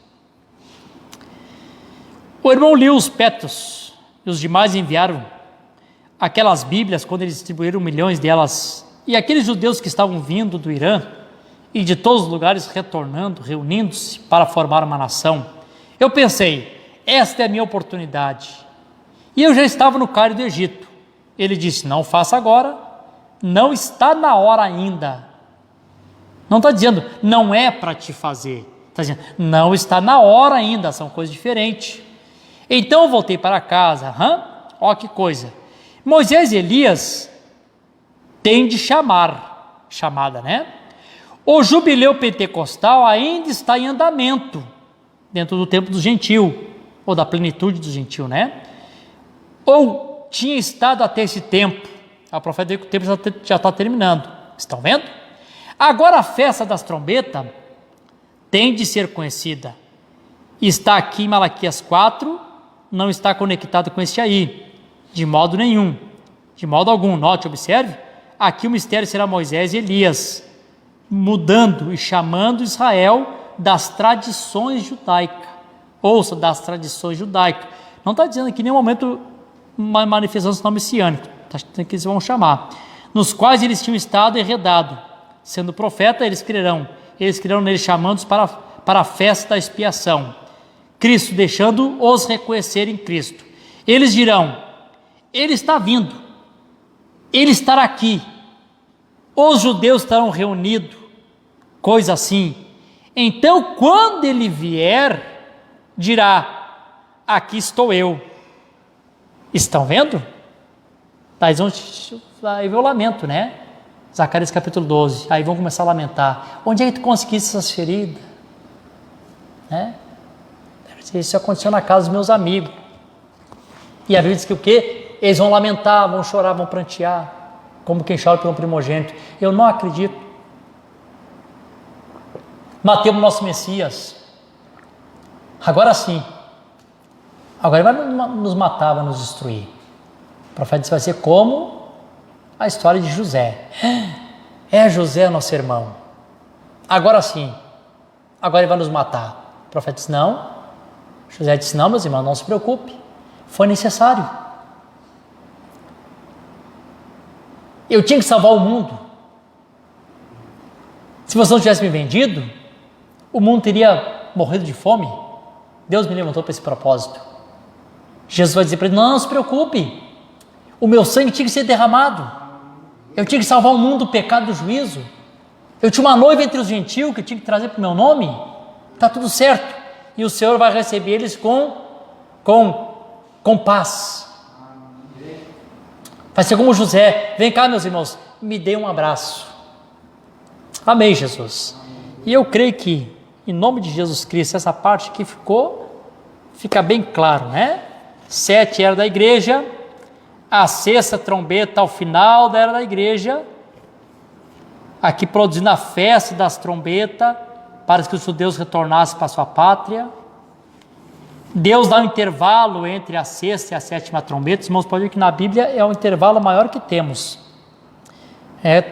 O irmão Lewis Petros e os demais enviaram aquelas Bíblias quando eles distribuíram milhões delas. E aqueles judeus que estavam vindo do Irã e de todos os lugares retornando, reunindo-se para formar uma nação. Eu pensei, esta é a minha oportunidade. E eu já estava no Cairo do Egito. Ele disse, não faça agora, não está na hora ainda. Não está dizendo, não é para te fazer. Está dizendo, não está na hora ainda, são coisas diferentes. Então eu voltei para casa. Ó que coisa. Moisés e Elias têm de chamada, né? O jubileu pentecostal ainda está em andamento, dentro do tempo do gentil, ou da plenitude do gentil, né? Ou tinha estado até esse tempo. A profeta diz que o tempo já está terminando. Estão vendo? Agora a festa das trombetas tem de ser conhecida. Está aqui em Malaquias 4, não está conectado com este aí, de modo nenhum, de modo algum. Note, observe, aqui o mistério será Moisés e Elias, mudando e chamando Israel das tradições judaicas. Ouça, das tradições judaicas. Não está dizendo aqui em nenhum momento uma manifestação do sinal messiânico, está dizendo que eles vão chamar, nos quais eles tinham estado enredados. Sendo profeta, eles crerão neles, chamando-os para a festa da expiação. Cristo, deixando-os reconhecer em Cristo. Eles dirão, ele está vindo, ele estará aqui, os judeus estarão reunidos, coisa assim. Então, quando ele vier, dirá: aqui estou eu. Estão vendo? Aí vem o lamento, né? Zacarias capítulo 12. Aí vão começar a lamentar. Onde é que tu conseguiste essas feridas? Né? Isso aconteceu na casa dos meus amigos. E a Bíblia diz que o quê? Eles vão lamentar, vão chorar, vão prantear, como quem chora pelo primogênito. Eu não acredito. Matemos nosso Messias. Agora sim. Agora ele vai nos matar, vai nos destruir. O profeta disse: vai ser como a história de José. É José, nosso irmão. Agora sim. Agora ele vai nos matar. O profeta disse: não. José disse: não, meus irmãos, não se preocupe. Foi necessário. Eu tinha que salvar o mundo. Se você não tivesse me vendido, o mundo teria morrido de fome. Deus me levantou para esse propósito. Jesus vai dizer para ele: não se preocupe, o meu sangue tinha que ser derramado, eu tinha que salvar o mundo do pecado e do juízo, eu tinha uma noiva entre os gentios que eu tinha que trazer para o meu nome, está tudo certo, e o Senhor vai receber eles com paz. Vai ser como José: vem cá, meus irmãos, me dê um abraço. Amém, Jesus. E eu creio que, em nome de Jesus Cristo, essa parte aqui fica bem claro, né? 7 era da igreja, a 6ª trombeta ao final da era da igreja, aqui produzindo a festa das trombetas, para que os judeus retornassem para a sua pátria. Deus dá um intervalo entre a 6ª e a 7ª trombeta. Os irmãos podem ver que na Bíblia é o intervalo maior que temos.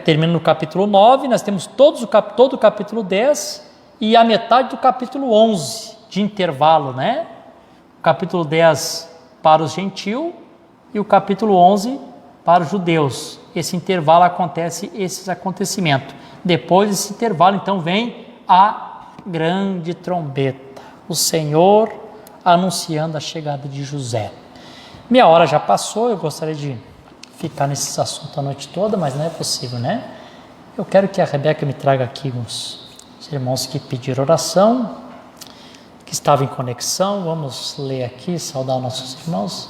Termina no capítulo 9, nós temos todo o capítulo 10 e a metade do capítulo 11 de intervalo, né? O capítulo 10 para os gentios e o capítulo 11 para os judeus. Esse intervalo acontece, esses acontecimentos. Depois desse intervalo, então, vem a grande trombeta, o Senhor anunciando a chegada de José. Minha hora já passou, eu gostaria de ficar nesses assuntos a noite toda, mas não é possível, né? Eu quero que a Rebeca me traga aqui uns irmãos que pediram oração, que estavam em conexão. Vamos ler aqui, saudar nossos irmãos.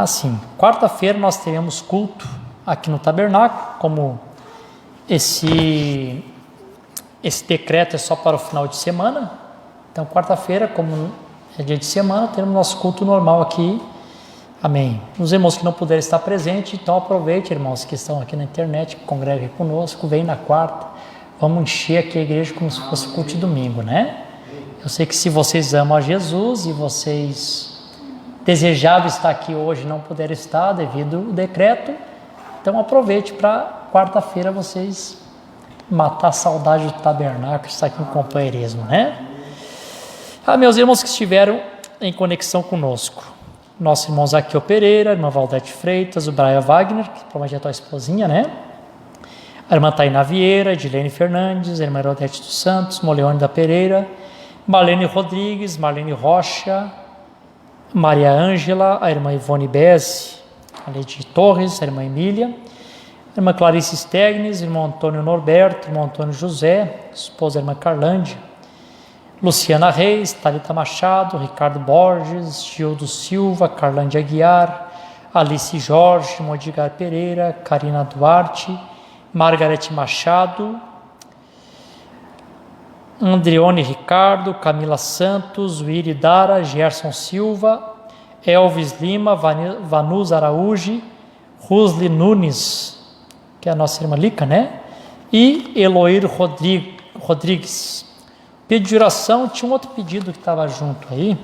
Sim. Quarta-feira nós teremos culto aqui no tabernáculo, como esse decreto é só para o final de semana. Então, quarta-feira, como é dia de semana, teremos nosso culto normal aqui. Amém. Os irmãos que não puderem estar presentes, então aproveite, irmãos que estão aqui na internet, que congreguem conosco, vem na quarta. Vamos encher aqui a igreja como se fosse culto de domingo, né? Eu sei que se vocês amam a Jesus e vocês desejavam estar aqui hoje e não puderam estar devido ao decreto, então aproveite para quarta-feira vocês matar a saudade do tabernáculo, estar aqui em companheirismo, né? Meus irmãos que estiveram em conexão conosco, nossos irmãos Zaqueu Pereira, a irmã Valdete Freitas, o Brian Wagner, que provavelmente é a tua esposinha, né? A irmã Tainá Vieira, Edilene Fernandes, a irmã Herodete dos Santos, Moleone da Pereira, Marlene Rodrigues, Marlene Rocha, Maria Ângela, a irmã Ivone Bezzi, a Leide Torres, a irmã Emília, a irmã Clarice Stegnes, irmão Antônio Norberto, irmão Antônio José, esposa a irmã Carlândia, Luciana Reis, Thalita Machado, Ricardo Borges, Gildo Silva, Carlândia Aguiar, Alice Jorge, Modigar Pereira, Karina Duarte, Margarete Machado, Andrione Ricardo, Camila Santos, Wiri Dara, Gerson Silva, Elvis Lima, Vanus Araújo, Rusli Nunes, que é a nossa irmã Lica, né? E Eloir Rodrigues. Pedido de oração, tinha um outro pedido que estava junto aí.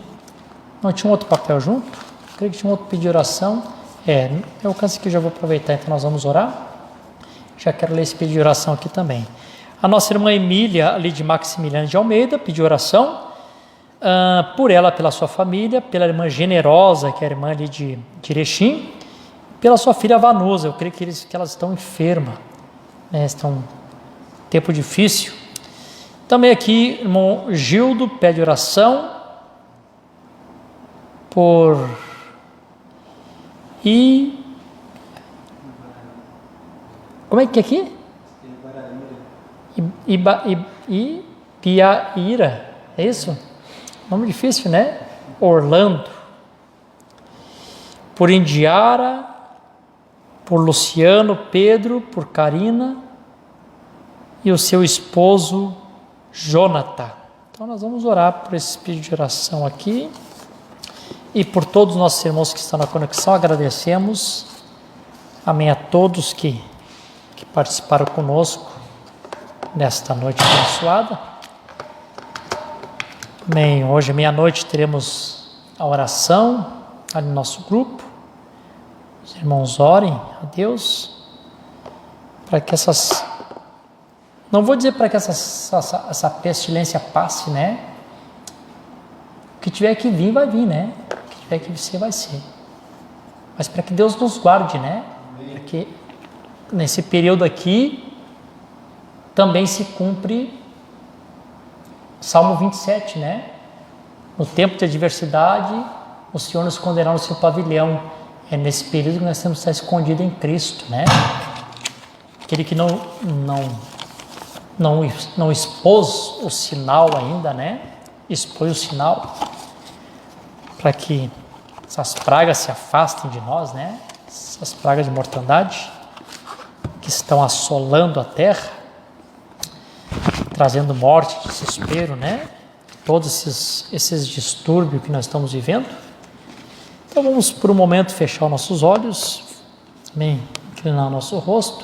Não tinha um outro papel junto? Creio que tinha um outro pedido de oração. Eu canso que já vou aproveitar, então nós vamos orar. Já quero ler esse pedido de oração aqui também. A nossa irmã Emília, ali de Maximiliano de Almeida, pediu oração por ela, pela sua família, pela irmã Generosa, que é a irmã ali de Erechim, pela sua filha Vanusa. Eu creio que elas estão enfermas, né? Estão em tempo difícil. Também aqui, irmão Gildo pede oração por e... Como é que é aqui? Ibiaíra, é isso? Nome difícil, né? Orlando. Por Indiara, por Luciano, Pedro, por Karina e o seu esposo Jonathan. Então nós vamos orar por esse pedido de oração aqui e por todos os nossos irmãos que estão na conexão. Agradecemos, amém, a todos que participaram conosco nesta noite abençoada. Amém. Hoje, meia-noite, teremos a oração ali no nosso grupo. Os irmãos orem a Deus para que essas... Não vou dizer para que essa pestilência passe, né? O que tiver que vir, vai vir, né? O que tiver que ser, vai ser. Mas para que Deus nos guarde, né? Para que nesse período aqui também se cumpre Salmo 27, né? No tempo de adversidade, o Senhor nos esconderá no seu pavilhão. É nesse período que nós temos que estar escondido em Cristo, né? Aquele que não expôs o sinal ainda, né? Expôs o sinal para que essas pragas se afastem de nós, né? Essas pragas de mortandade que estão assolando a terra, trazendo morte, desespero, né? Todos esses distúrbios que nós estamos vivendo. Então vamos por um momento fechar os nossos olhos, amém, inclinar o nosso rosto.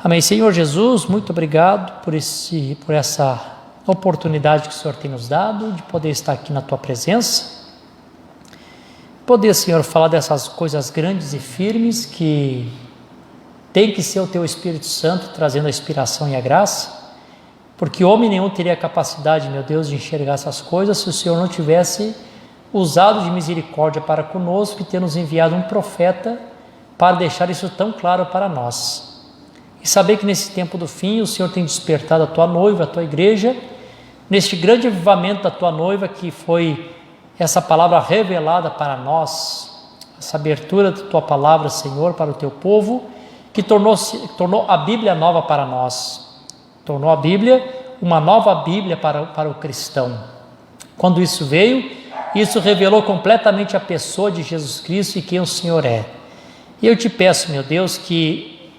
Amém. Senhor Jesus, muito obrigado por essa oportunidade que o Senhor tem nos dado de poder estar aqui na Tua presença, poder, Senhor, falar dessas coisas grandes e firmes que tem que ser o Teu Espírito Santo trazendo a inspiração e a graça, porque homem nenhum teria a capacidade, meu Deus, de enxergar essas coisas se o Senhor não tivesse usado de misericórdia para conosco e ter nos enviado um profeta para deixar isso tão claro para nós. E saber que nesse tempo do fim o Senhor tem despertado a Tua noiva, a Tua igreja, neste grande avivamento da Tua noiva que foi essa palavra revelada para nós, essa abertura da Tua palavra, Senhor, para o Teu povo, que tornou a Bíblia nova para nós, tornou a Bíblia uma nova Bíblia para o cristão. Quando isso veio, isso revelou completamente a pessoa de Jesus Cristo e quem o Senhor é. E eu te peço, meu Deus, que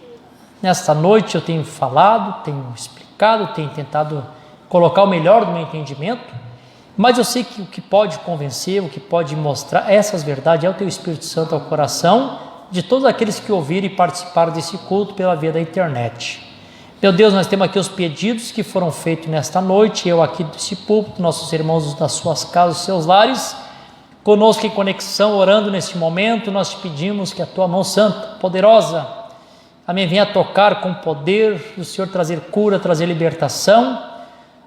nesta noite eu tenho falado, tenho explicado, tenho tentado colocar o melhor do meu entendimento, mas eu sei que o que pode convencer, o que pode mostrar essas verdades é o Teu Espírito Santo ao coração de todos aqueles que ouviram e participaram desse culto pela via da internet. Meu Deus, nós temos aqui os pedidos que foram feitos nesta noite, eu aqui desse púlpito, nossos irmãos das suas casas, dos seus lares, conosco em conexão, orando neste momento, nós te pedimos que a Tua mão santa, poderosa, amém, venha tocar com poder, o Senhor trazer cura, trazer libertação,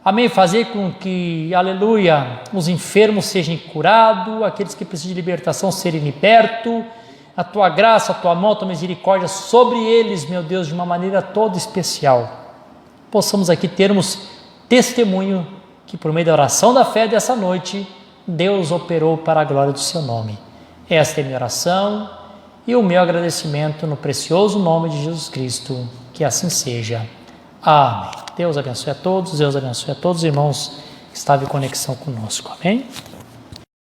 amém, fazer com que, aleluia, os enfermos sejam curados, aqueles que precisam de libertação serem libertos, a Tua graça, a Tua mão, a Tua misericórdia sobre eles, meu Deus, de uma maneira toda especial. Possamos aqui termos testemunho que por meio da oração da fé dessa noite, Deus operou para a glória do Seu nome. Esta é a minha oração e o meu agradecimento no precioso nome de Jesus Cristo. Que assim seja. Amém. Deus abençoe a todos, Deus abençoe a todos os irmãos que estavam em conexão conosco. Amém.